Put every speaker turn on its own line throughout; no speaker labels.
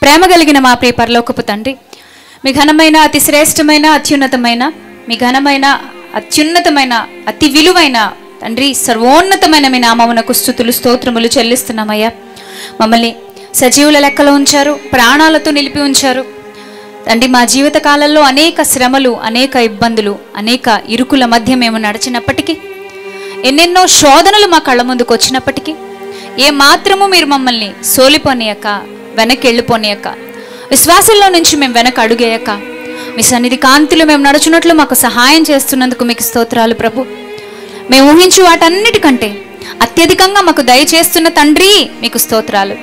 ప్రేమ కలిగిన మా ప్రియ పరలోకపు తండ్రి, మీ ఘనమైన అతి శ్రేష్టమైన అత్యున్నతమైన మీ ఘనమైన అత్యున్నతమైన అతి విలువైన తండ్రి సర్వోన్నతమైన మీ నామమునకు స్తుతులు స్తోత్రములు చెల్లిస్తున్నామయ్యా. మమ్మల్ని సజీవుల లెక్కలో ఉంచారు, ప్రాణాలతో నిలిపి ఉంచారు తండ్రి. మా జీవిత కాలంలో అనేక శ్రమలు, అనేక ఇబ్బందులు, అనేక ఇరుకుల మధ్య మేము నడిచినప్పటికీ, ఎన్నెన్నో శోధనలు మా కళ్ళ ముందుకు వచ్చినప్పటికీ ఏ మాత్రము మీరు మమ్మల్ని సోలిపోనీయక, వెనక్కి వెళ్ళిపోనీయక, విశ్వాసంలో నుంచి మేము వెనక అడుగేయక, మీ సన్నిధి కాంతిలో మేము నడుచున్నట్లు మాకు సహాయం చేస్తున్నందుకు మీకు స్తోత్రాలు ప్రభు. మేము ఊహించు వాటన్నిటికంటే అత్యధికంగా మాకు దయచేస్తున్న తండ్రి మీకు స్తోత్రాలు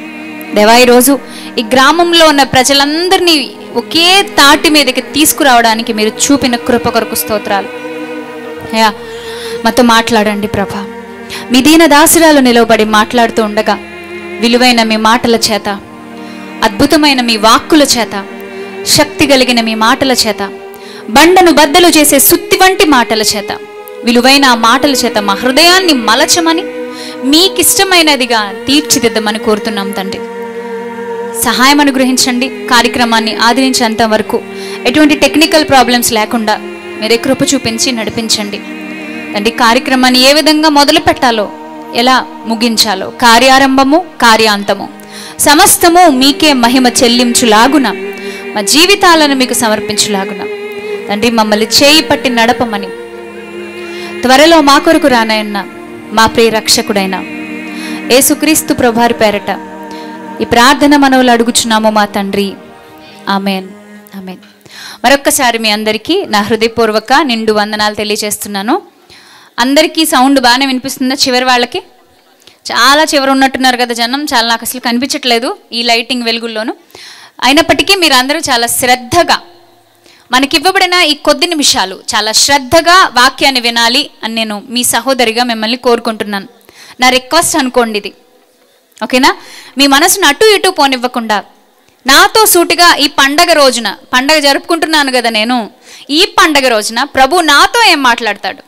దేవా. ఈరోజు ఈ గ్రామంలో ఉన్న ప్రజలందరినీ ఒకే తాటి మీదకి తీసుకురావడానికి మీరు చూపిన కృప కొరకు స్తోత్రాలు అయ్యా. మాతో మాట్లాడండి ప్రభా. మీ దీన దాసురాలు నిలవబడి మాట్లాడుతూ ఉండగా విలువైన మీ మాటల చేత, అద్భుతమైన మీ వాక్కుల చేత, శక్తి కలిగిన మీ మాటల చేత, బండను బద్దలు చేసే సుత్తి వంటి మాటల చేత, విలువైన ఆ మాటల చేత మా హృదయాన్ని మలచమని, మీకిష్టమైనదిగా తీర్చిదిద్దమని కోరుతున్నాం తండ్రి. సహాయం అనుగ్రహించండి. కార్యక్రమాన్ని ఆదరించేంత వరకు ఎటువంటి టెక్నికల్ ప్రాబ్లమ్స్ లేకుండా మీరే కృప చూపించి నడిపించండి తండ్రి. కార్యక్రమాన్ని ఏ విధంగా మొదలు పెట్టాలో, ఎలా ముగించాలో, కార్యారంభము కార్యాంతము సమస్తము మీకే మహిమ చెల్లించులాగున, మా జీవితాలను మీకు సమర్పించులాగున తండ్రి మమ్మల్ని చేయి పట్టి నడపమని త్వరలో మా కొరకు రానయన్న మా ప్రియ రక్షకుడైన యేసుక్రీస్తు ప్రభువారి పేరట ఈ ప్రార్థన మనవులు అడుగుచున్నాము మా తండ్రి. Amen, amen. మరొక్కసారి మీ అందరికీ నా హృదయపూర్వక నిండు వందనాలు తెలియజేస్తున్నాను. అందరికీ సౌండ్ బాగానే వినిపిస్తుందా? చివరి వాళ్ళకి చాలా చివరి ఉన్నట్టున్నారు కదా జనం, చాలా నాకు అసలు కనిపించట్లేదు ఈ లైటింగ్ వెలుగుల్లోనూ. అయినప్పటికీ మీరు అందరూ చాలా శ్రద్ధగా మనకివ్వబడిన ఈ కొద్ది నిమిషాలు చాలా శ్రద్ధగా వాక్యాన్ని వినాలి అని నేను మీ సహోదరిగా మిమ్మల్ని కోరుకుంటున్నాను. నా రిక్వెస్ట్ అనుకోండి ఇది, ఓకేనా? మీ మనసును అటు ఇటు పోనివ్వకుండా నాతో సూటిగా ఈ పండగ రోజున, పండగ జరుపుకుంటున్నాను కదా నేను, ఈ పండగ రోజున ప్రభు నాతో ఏం మాట్లాడతాడు,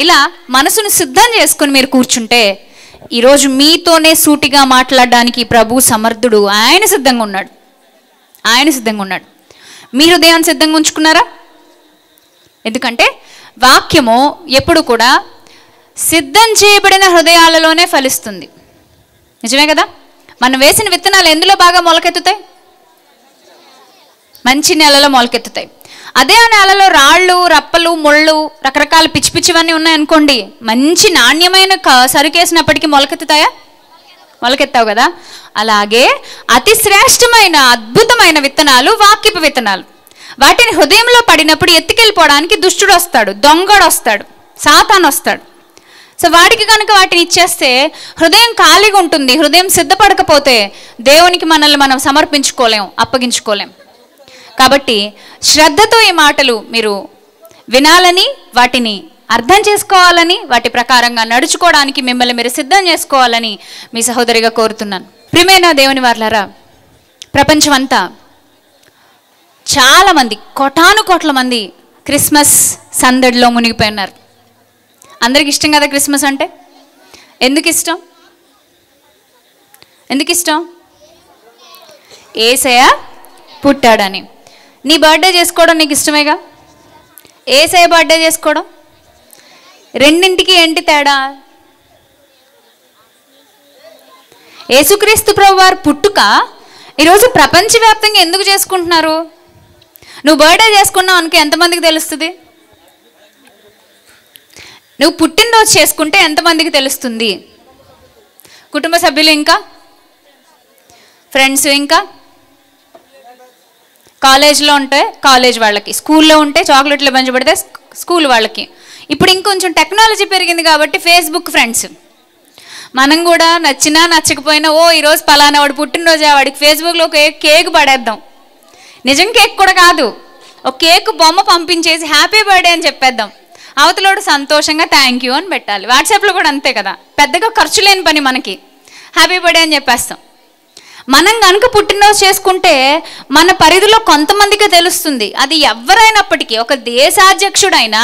ఇలా మనసును సిద్ధం చేసుకుని మీరు కూర్చుంటే ఈరోజు మీతోనే సూటిగా మాట్లాడడానికి ప్రభు సమర్థుడు. ఆయన సిద్ధంగా ఉన్నాడు, ఆయన సిద్ధంగా ఉన్నాడు. మీ హృదయాన్ని సిద్ధంగా ఉంచుకున్నారా? ఎందుకంటే వాక్యము ఎప్పుడు కూడా సిద్ధం చేయబడిన హృదయాలలోనే ఫలిస్తుంది. నిజమే కదా? మనం వేసిన విత్తనాలు ఎందులో బాగా మొలకెత్తుతాయి? మంచి నేలలో మొలకెత్తుతాయి. అదే ఆ నేలలో రాళ్ళు, రప్పలు, ముళ్ళు, రకరకాల పిచ్చి పిచ్చివన్నీ ఉన్నాయనుకోండి, మంచి నాణ్యమైన సరుకేసినప్పటికీ మొలకెత్తుతాయా? మొలకెత్తావు కదా. అలాగే అతి శ్రేష్టమైన అద్భుతమైన విత్తనాలు వాక్యపు విత్తనాలు. వాటిని హృదయంలో పడినప్పుడు ఎత్తుకెళ్ళిపోవడానికి దుష్టుడు వస్తాడు, దొంగడు వస్తాడు, సాతాను వస్తాడు. సో వాడికి కనుక వాటిని ఇచ్చేస్తే హృదయం ఖాళీగా ఉంటుంది. హృదయం సిద్ధపడకపోతే దేవునికి మనల్ని మనం సమర్పించుకోలేం, అప్పగించుకోలేం. కాబట్టి శ్రద్ధతో ఈ మాటలు మీరు వినాలని, వాటిని అర్థం చేసుకోవాలని, వాటి ప్రకారంగా నడుచుకోవడానికి మిమ్మల్ని మీరు సిద్ధం చేసుకోవాలని మీ సహోదరిగా కోరుతున్నాను. ప్రియమైన దేవుని వారలారా, ప్రపంచం అంతా చాలామంది, కోటాను కోట్ల మంది క్రిస్మస్ సందడిలో మునిగిపోయినారు. అందరికి ఇష్టం కదా క్రిస్మస్ అంటే? ఎందుకు ఇష్టం? ఎందుకు ఇష్టం? యేసయ్య పుట్టాడని. నీ బర్త్డే చేసుకోవడం నీకు ఇష్టమేగా? యేసయ్య బర్త్డే చేసుకోవడం, రెండింటికి ఏంటి తేడా? యేసుక్రీస్తు ప్రభువారు పుట్టుక ఈరోజు ప్రపంచవ్యాప్తంగా ఎందుకు చేసుకుంటున్నారు? నువ్వు బర్త్డే చేసుకున్నావు అనుకో ఎంతమందికి తెలుస్తుంది? నువ్వు పుట్టినరోజు చేసుకుంటే ఎంతమందికి తెలుస్తుంది? కుటుంబ సభ్యులు, ఇంకా ఫ్రెండ్స్, ఇంకా కాలేజ్లో ఉంటే కాలేజ్ వాళ్ళకి, స్కూల్లో ఉంటే చాక్లెట్లు పంచబడితే స్కూల్ వాళ్ళకి. ఇప్పుడు ఇంకొంచెం టెక్నాలజీ పెరిగింది కాబట్టి ఫేస్బుక్ ఫ్రెండ్స్. మనం కూడా నచ్చినా నచ్చకపోయినా ఈరోజు పలానా వాడు పుట్టినరోజు, వాడికి ఫేస్బుక్లో ఒక కేక్ పడేద్దాం. నిజం కేక్ కూడా కాదు, ఒక కేక్ బొమ్మ పంపించేసి హ్యాపీ బర్త్డే అని చెప్పేద్దాం. అవతలోడు సంతోషంగా థ్యాంక్ యూ అని పెట్టాలి. వాట్సాప్లో కూడా అంతే కదా, పెద్దగా ఖర్చు లేని పని మనకి. హ్యాపీ బర్త్డే అని చెప్పేస్తాం. మనం కనుక పుట్టినరోజు చేసుకుంటే మన పరిధిలో కొంతమందికే తెలుస్తుంది. అది ఎవరైనప్పటికీ, ఒక దేశాధ్యక్షుడైనా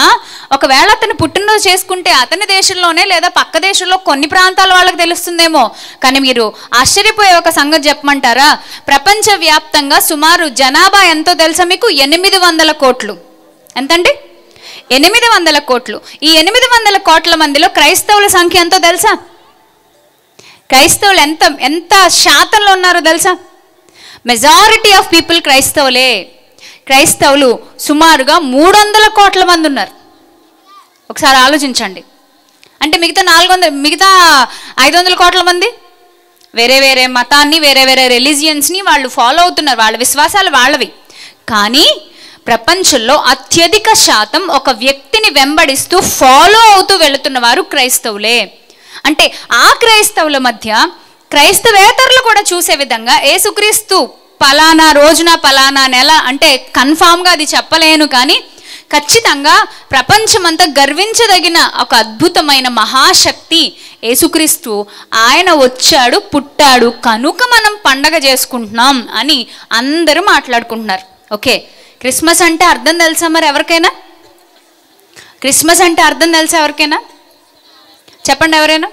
ఒకవేళ అతను పుట్టినరోజు చేసుకుంటే అతని దేశంలోనే లేదా పక్క దేశంలో కొన్ని ప్రాంతాల వాళ్ళకి తెలుస్తుందేమో. కానీ మీరు ఆశ్చర్యపోయే ఒక సంగతి చెప్పమంటారా? ప్రపంచవ్యాప్తంగా సుమారు జనాభా ఎంతో తెలుసా మీకు? 800 కోట్లు. ఎంతండి? 800 కోట్లు. ఈ 800 కోట్ల మందిలో క్రైస్తవుల సంఖ్య ఎంతో తెలుసా? క్రైస్తవులు ఎంత శాతంలో ఉన్నారో తెలుసా? మెజారిటీ ఆఫ్ పీపుల్ క్రైస్తవులే. క్రైస్తవులు సుమారుగా 300 కోట్ల మంది ఉన్నారు. ఒకసారి ఆలోచించండి. అంటే మిగతా 500 కోట్ల మంది వేరే వేరే మతాన్ని, వేరే వేరే రిలీజియన్స్ని వాళ్ళు ఫాలో అవుతున్నారు. వాళ్ళ విశ్వాసాలు వాళ్ళవి. కానీ ప్రపంచంలో అత్యధిక శాతం ఒక వ్యక్తిని వెంబడిస్తూ ఫాలో అవుతూ వెళుతున్న వారు క్రైస్తవులే. అంటే ఆ క్రైస్తవుల మధ్య క్రైస్తవేతరులు కూడా చూసే విధంగా యేసుక్రీస్తు పలానా రోజున పలానా నెల అంటే కన్ఫామ్గా అది చెప్పలేను, కానీ ఖచ్చితంగా ప్రపంచమంతా గర్వించదగిన ఒక అద్భుతమైన మహాశక్తి యేసుక్రీస్తు. ఆయన వచ్చాడు, పుట్టాడు, కనుక మనం పండగ చేసుకుంటున్నాం అని అందరూ మాట్లాడుకుంటున్నారు. ఓకే, క్రిస్మస్ అంటే అర్థం తెలుసా మరి ఎవరికైనా? క్రిస్మస్ అంటే అర్థం తెలుసా ఎవరికైనా? చెప్పండి ఎవరైనా.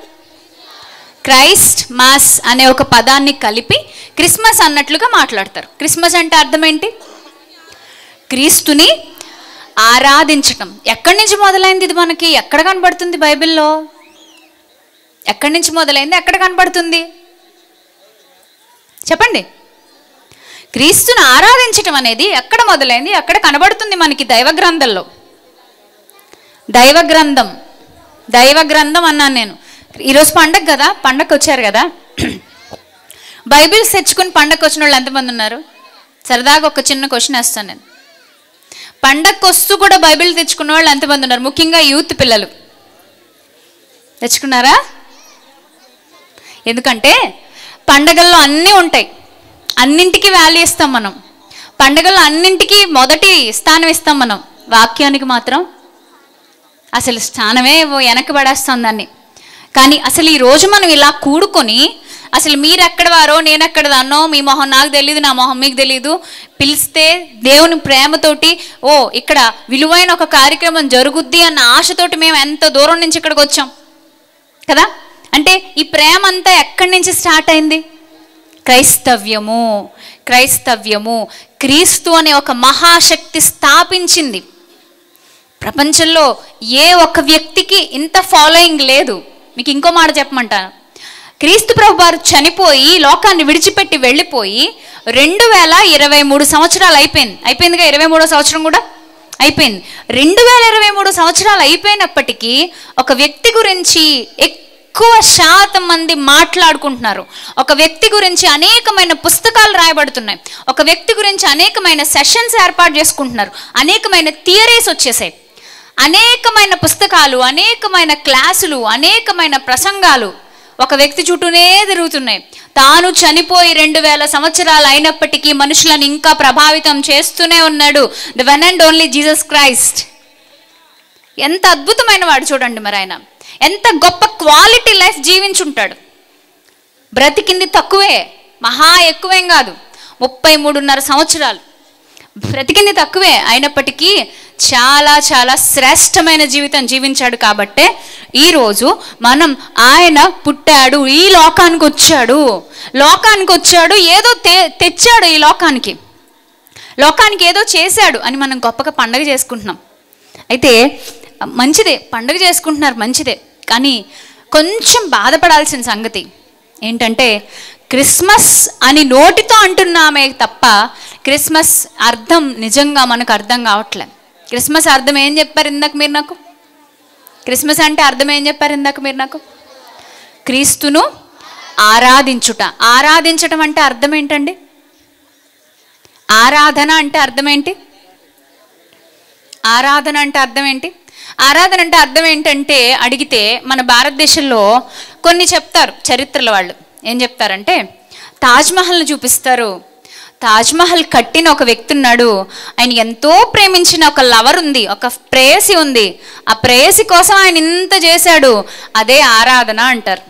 క్రైస్ట్ మాస్ అనే ఒక పదాన్ని కలిపి క్రిస్మస్ అన్నట్లుగా మాట్లాడతారు. క్రిస్మస్ అంటే అర్థం ఏంటి? క్రీస్తుని ఆరాధించటం. ఎక్కడి నుంచి మొదలైంది ఇది? మనకి ఎక్కడ కనబడుతుంది బైబిల్లో? ఎక్కడి నుంచి మొదలైంది, ఎక్కడ కనబడుతుంది చెప్పండి? క్రీస్తుని ఆరాధించటం అనేది ఎక్కడ మొదలైంది, ఎక్కడ కనబడుతుంది మనకి? దైవ గ్రంథంలో. దైవ గ్రంథం అన్నాను నేను. ఈరోజు పండగ కదా, పండగకు వచ్చారు కదా. బైబిల్స్ తెచ్చుకుని పండగకు వచ్చిన వాళ్ళు ఎంతమంది ఉన్నారు? సరదాగా ఒక చిన్న క్వశ్చన్ వేస్తాను నేను. పండగకు వస్తూ కూడా బైబిల్ తెచ్చుకున్న వాళ్ళు ఎంతమంది ఉన్నారు? ముఖ్యంగా యూత్ పిల్లలు తెచ్చుకున్నారా? ఎందుకంటే పండగల్లో అన్నీ ఉంటాయి, అన్నింటికి వాల్యూ ఇస్తాం మనం. పండగల్లో అన్నింటికి మొదటి స్థానం ఇస్తాం మనం. వాక్యానికి మాత్రం అసలు స్థానమే వెనక్కి పడేస్తాం దాన్ని. కానీ అసలు ఈరోజు మనం ఇలా కూడుకొని అసలు మీరు ఎక్కడ వారో నేను ఎక్కడ దాన్నో, మీ మొహం నాకు తెలియదు, నా మొహం మీకు తెలియదు, పిలిస్తే దేవుని ప్రేమతోటి ఓ ఇక్కడ విలువైన ఒక కార్యక్రమం జరుగుద్ది అన్న ఆశతోటి మేము ఎంత దూరం నుంచి ఇక్కడికి వచ్చాం కదా. అంటే ఈ ప్రేమ అంతా ఎక్కడి నుంచి స్టార్ట్ అయింది? క్రైస్తవ్యము క్రీస్తు అనే ఒక మహాశక్తి స్థాపించింది. ప్రపంచంలో ఏ ఒక్క వ్యక్తికి ఇంత ఫాలోయింగ్ లేదు. మీకు ఇంకో మాట చెప్పమంటాను. క్రీస్తు ప్రభు వారు చనిపోయి లోకాన్ని విడిచిపెట్టి వెళ్ళిపోయి 2023 సంవత్సరాలు అయిపోయిందిగా. 23వ సంవత్సరం కూడా అయిపోయింది. 2023 సంవత్సరాలు అయిపోయినప్పటికీ ఒక వ్యక్తి గురించి ఎక్కువ శాతం మంది మాట్లాడుకుంటున్నారు. ఒక వ్యక్తి గురించి అనేకమైన పుస్తకాలు రాయబడుతున్నాయి. ఒక వ్యక్తి గురించి అనేకమైన సెషన్స్ ఏర్పాటు చేసుకుంటున్నారు. అనేకమైన థియరీస్ వచ్చేసాయి. అనేకమైన పుస్తకాలు, అనేకమైన క్లాసులు, అనేకమైన ప్రసంగాలు ఒక వ్యక్తి చుట్టూనే తిరుగుతున్నాయి. తాను చనిపోయి 2000 సంవత్సరాలు అయినప్పటికీ మనుషులను ఇంకా ప్రభావితం చేస్తూనే ఉన్నాడు. The one and only Jesus Christ. ఎంత అద్భుతమైన వాడు చూడండి. మరి ఆయన ఎంత గొప్ప క్వాలిటీ లైఫ్ జీవించుంటాడు. బ్రతికింది తక్కువే, మహా ఎక్కువేం కాదు, 33.5 సంవత్సరాలు బ్రతికింది తక్కువే. అయినప్పటికీ చాలా చాలా శ్రేష్టమైన జీవితం జీవించాడు. కాబట్టే ఈరోజు మనం ఆయన పుట్టాడు, ఈ లోకానికి వచ్చాడు, ఏదో తెచ్చాడు ఈ లోకానికి ఏదో చేశాడు అని మనం గొప్పగా పండగ చేసుకుంటున్నాం. అయితే మంచిదే, పండగ చేసుకుంటున్నారు, మంచిదే. కానీ కొంచెం బాధపడాల్సిన సంగతి ఏంటంటే క్రిస్మస్ అని నోటితో అంటున్నామే తప్ప క్రిస్మస్ అర్థం నిజంగా మనకు అర్థం కావట్లేదు. క్రిస్మస్ అర్థం ఏం చెప్పారు ఇందాక మీరు నాకు? క్రిస్మస్ అంటే అర్థం ఏం చెప్పారు ఇందాక మీరు నాకు? క్రీస్తును ఆరాధించటం అంటే అర్థం ఏంటండి? ఆరాధన అంటే అర్థం ఏంటి? ఆరాధన అంటే అర్థం ఏంటంటే అడిగితే మన భారతదేశంలో కొన్ని చెప్తారు చరిత్రల వాళ్ళు. ఏం చెప్తారంటే తాజ్మహల్ని చూపిస్తారు. తాజ్మహల్ కట్టిన ఒక వ్యక్తి ఉన్నాడు. ఆయన ఎంతో ప్రేమించిన ఒక లవర్ ఉంది, ఒక ప్రేయసి ఉంది. ఆ ప్రేయసి కోసం ఆయన ఇంత చేశాడు. అదే ఆరాధన అంటారు.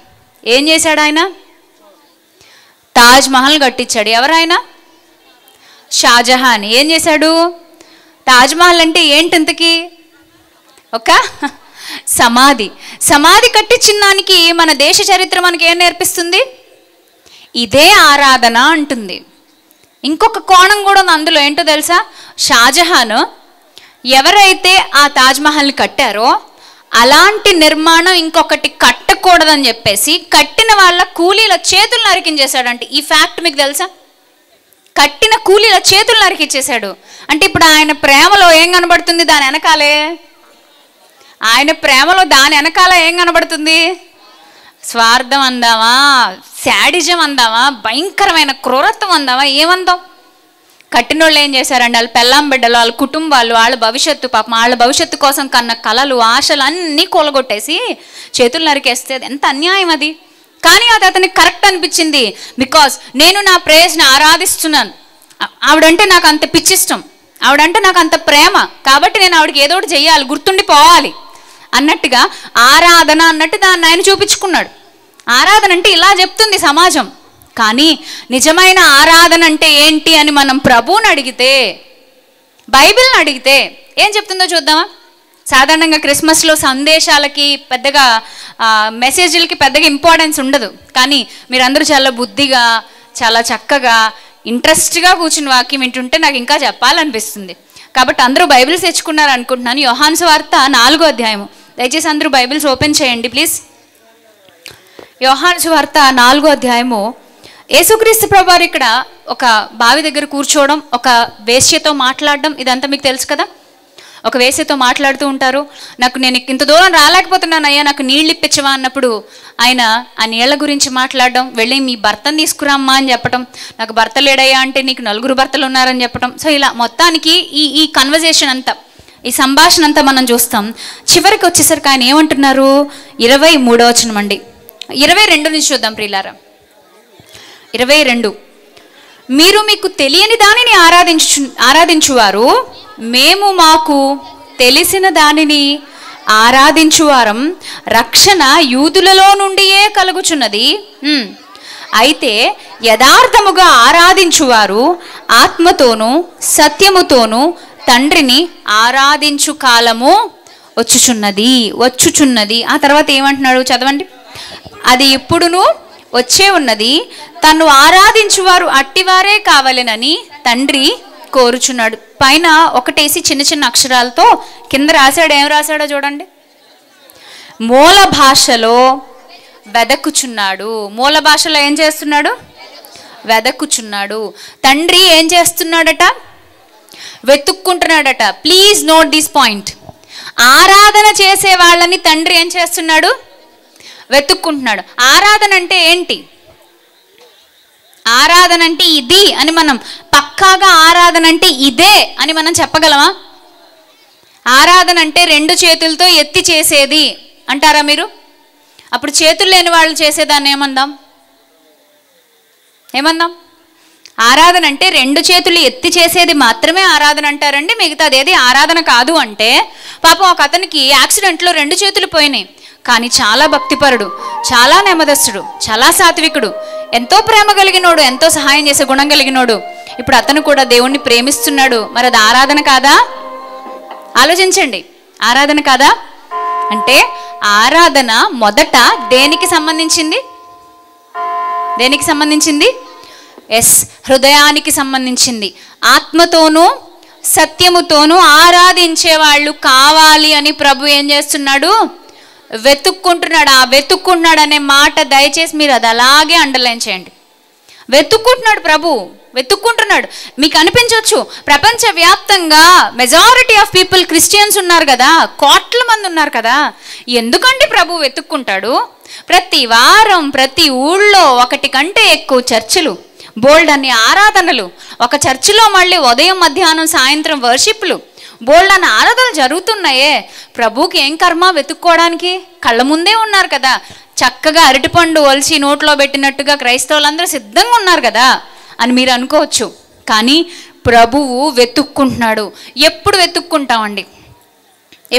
ఏం చేశాడు ఆయన? తాజ్ మహల్ కట్టించాడు. ఎవరైనా? షాజహాన్. ఏం చేశాడు? తాజ్ మహల్ అంటే ఏంటి ఇంతకీ? ఒక సమాధి. సమాధి కట్టించిన దానికి మన దేశ చరిత్ర మనకి ఏం నేర్పిస్తుంది? ఇదే ఆరాధన అంటుంది. ఇంకొక కోణం కూడా ఉంది అందులో. ఏంటో తెలుసా? షాజహాన్ ఎవరైతే ఆ తాజ్ మహల్ని కట్టారో అలాంటి నిర్మాణం ఇంకొకటి కట్టకూడదని చెప్పేసి కట్టిన వాళ్ళ కూలీల చేతులు నరికించేశాడంటే. ఈ ఫ్యాక్ట్ మీకు తెలుసా? కట్టిన కూలీల చేతులు నరికిచ్చేశాడు. అంటే ఇప్పుడు ఆయన ప్రేమలో ఏం కనబడుతుంది? దాని వెనకాలే ఆయన ప్రేమలో దాని వెనకాల ఏం కనబడుతుంది? స్వార్థం అందామా, శాడిజం అందామా, భయంకరమైన క్రూరత్వం అందామా, ఏమందాం? కట్టిన వాళ్ళు ఏం చేశారండి? వాళ్ళ పెళ్ళాం బిడ్డలు, వాళ్ళ కుటుంబాలు, వాళ్ళ భవిష్యత్తు, పాపం వాళ్ళ భవిష్యత్తు కోసం కన్న కలలు, ఆశలు అన్నీ కూలగొట్టేసి చేతులు నరికేస్తే ఎంత అన్యాయం అది. కానీ అది అతనికి కరెక్ట్ అనిపించింది. బికాస్ నేను నా ప్రేయస్ని ఆరాధిస్తున్నాను, ఆవిడంటే నాకు అంత పిచ్చిష్టం, ఆవిడంటే నాకు అంత ప్రేమ, కాబట్టి నేను ఆవిడకి ఏదో ఒకటి చెయ్యాలి, గుర్తుండిపోవాలి అన్నట్టుగా ఆరాధన అన్నట్టు దాన్ని ఆయన చూపించుకున్నాడు. ఆరాధన అంటే ఇలా చెప్తుంది సమాజం. కానీ నిజమైన ఆరాధన అంటే ఏంటి అని మనం ప్రభువుని అడిగితే, బైబిల్ని అడిగితే ఏం చెప్తుందో చూద్దామా? సాధారణంగా క్రిస్మస్లో సందేశాలకి పెద్దగా మెసేజ్లకి పెద్దగా ఇంపార్టెన్స్ ఉండదు. కానీ మీరందరూ చాలా బుద్ధిగా, చాలా చక్కగా, ఇంట్రెస్ట్గా కూర్చుని వాక్యం వింటుంటే నాకు ఇంకా చెప్పాలనిపిస్తుంది. కాబట్టి అందరూ బైబిల్స్ తెచ్చుకున్నారు అనుకుంటున్నాను. యోహాను సువార్త 4వ అధ్యాయము. దయచేసి అందరూ బైబిల్స్ ఓపెన్ చేయండి ప్లీజ్. యోహాను సువార్త 4వ అధ్యాయము. యేసుక్రీస్తు ప్రభువారు ఇక్కడ ఒక బావి దగ్గర కూర్చోవడం, ఒక వేశ్యతో మాట్లాడడం, ఇదంతా మీకు తెలుసు కదా. ఒక వేశ్యతో మాట్లాడుతూ ఉంటారు. నేను ఇంత దూరం రాలేకపోతున్నాను అయ్యా, నాకు నీళ్ళు ఇప్పించవా అన్నప్పుడు ఆయన ఆ నీళ్ల గురించి మాట్లాడడం, వెళ్ళి మీ భర్తను తీసుకురామ్మా అని చెప్పటం, నాకు భర్త లేడయ్యా అంటే నీకు 4 భర్తలు ఉన్నారని చెప్పటం. సో ఇలా మొత్తానికి ఈ కన్వర్జేషన్ అంతా, ఈ సంభాషణ అంతా మనం చూస్తాం. చివరికి వచ్చేసరికి ఆయన ఏమంటున్నారు? 23వ వచనం అండి. 22 నుంచి చూద్దాం ప్రియులారా. 22. మీరు మీకు తెలియని దానిని ఆరాధించువారు, మేము మాకు తెలిసిన దానిని ఆరాధించువారం, రక్షణ యూదులలో నుండియే కలుగుచున్నది. అయితే యథార్థముగా ఆరాధించువారు ఆత్మతోనూ సత్యముతోనూ తండ్రిని ఆరాధించు కాలము వచ్చుచున్నది. ఆ తర్వాత ఏమంటున్నాడు చదవండి. అది ఇప్పుడును వచ్చే ఉన్నది, తను ఆరాధించువారు అట్టివారే కావాలనని తండ్రి కోరుచున్నాడు. పైన ఒకటేసి చిన్న చిన్న అక్షరాలతో కింద రాశాడు. ఏం రాశాడో చూడండి. మూల భాషలో వెదకుచున్నాడు. మూల భాషలో ఏం చేస్తున్నాడు? వెదకుచున్నాడు. తండ్రి ఏం చేస్తున్నాడట? వెతుక్కుంటున్నాడట. Please note this point. ఆరాధన చేసే వాళ్ళని తండ్రి ఏం చేస్తున్నాడు? వెతుక్కుంటున్నాడు. ఆరాధన అంటే ఏంటి? ఆరాధన అంటే ఇది అని మనం పక్కాగా ఆరాధన అంటే ఇదే అని మనం చెప్పగలమా? ఆరాధన అంటే 2 చేతులతో ఎత్తి చేసేది అంటారా మీరు? అప్పుడు చేతులు లేని వాళ్ళు చేసేదాన్ని ఏమందాం? ఆరాధన అంటే 2 చేతులు ఎత్తి చేసేది మాత్రమే ఆరాధన అంటారండి, మిగతాది ఏది ఆరాధన కాదు అంటే. పాపం ఒక అతనికి యాక్సిడెంట్లో 2 చేతులు పోయినాయి. కానీ చాలా భక్తిపరుడు, చాలా నెమ్మదస్తుడు, చాలా సాత్వికుడు, ఎంతో ప్రేమ కలిగినోడు, ఎంతో సహాయం చేసే గుణం కలిగినోడు. ఇప్పుడు అతను కూడా దేవుణ్ణి ప్రేమిస్తున్నాడు. మరి అది ఆరాధన కాదా? ఆలోచించండి. ఆరాధన కాదా? అంటే ఆరాధన మొదట దేనికి సంబంధించింది? ఎస్, హృదయానికి సంబంధించింది. ఆత్మతోనూ సత్యముతోనూ ఆరాధించే వాళ్ళు కావాలి అని ప్రభు ఏం చేస్తున్నాడు? వెతుక్కుంటున్నాడు. ఆ వెతుక్కుంటున్నాడు అనే మాట దయచేసి మీరు అది అలాగే అండర్లైన్ చేయండి. వెతుక్కుంటున్నాడు ప్రభు, వెతుక్కుంటున్నాడు. మీకు అనిపించవచ్చు ప్రపంచవ్యాప్తంగా మెజారిటీ ఆఫ్ పీపుల్ క్రిస్టియన్స్ ఉన్నారు కదా, కోట్ల మంది ఉన్నారు కదా, ఎందుకండి ప్రభు వెతుక్కుంటాడు? ప్రతి వారం ప్రతి ఊళ్ళో 1 కంటే ఎక్కువ చర్చిలు, బోల్డ్ అన్ని ఆరాధనలు, ఒక చర్చిలో మళ్ళీ ఉదయం మధ్యాహ్నం సాయంత్రం వర్షిప్లు, బోల్డ్ అన్న ఆరాధనలు జరుగుతున్నాయే. ప్రభుకి ఏం కర్మ వెతుక్కోవడానికి? కళ్ళ ముందే ఉన్నారు కదా, చక్కగా అరటిపండు ఒలిచి నోట్లో పెట్టినట్టుగా క్రైస్తవులందరూ సిద్ధంగా ఉన్నారు కదా అని మీరు అనుకోవచ్చు. కానీ ప్రభువు వెతుక్కుంటున్నాడు. ఎప్పుడు వెతుక్కుంటామండి?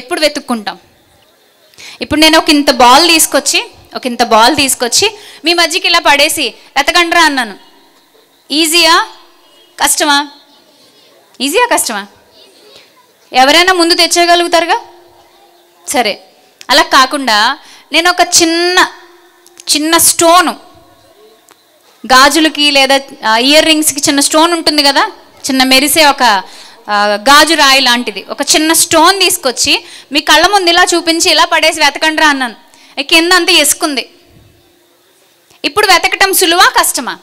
ఎప్పుడు వెతుక్కుంటాం? ఇప్పుడు నేను ఒక ఇంత బాల్ తీసుకొచ్చి మీ మధ్యకి ఇలా పడేసి వెతకండ్రా అన్నాను. ఈజీయా కష్టమా? ఈజీయా కష్టమా? ఎవరైనా ముందు తెచ్చేయగలుగుతారుగా. సరే, అలా కాకుండా నేను ఒక చిన్న స్టోను, గాజులకి లేదా ఇయర్ రింగ్స్కి చిన్న స్టోన్ ఉంటుంది కదా, చిన్న మెరిసే ఒక గాజు రాయి లాంటిది, ఒక చిన్న స్టోన్ తీసుకొచ్చి మీ కళ్ళ ముందు ఇలా చూపించి ఇలా పడేసి వెతకండి రా అన్నాను. కింద అంతా ఇసుకుంది. ఇప్పుడు వెతకటం సులువా కష్టమా?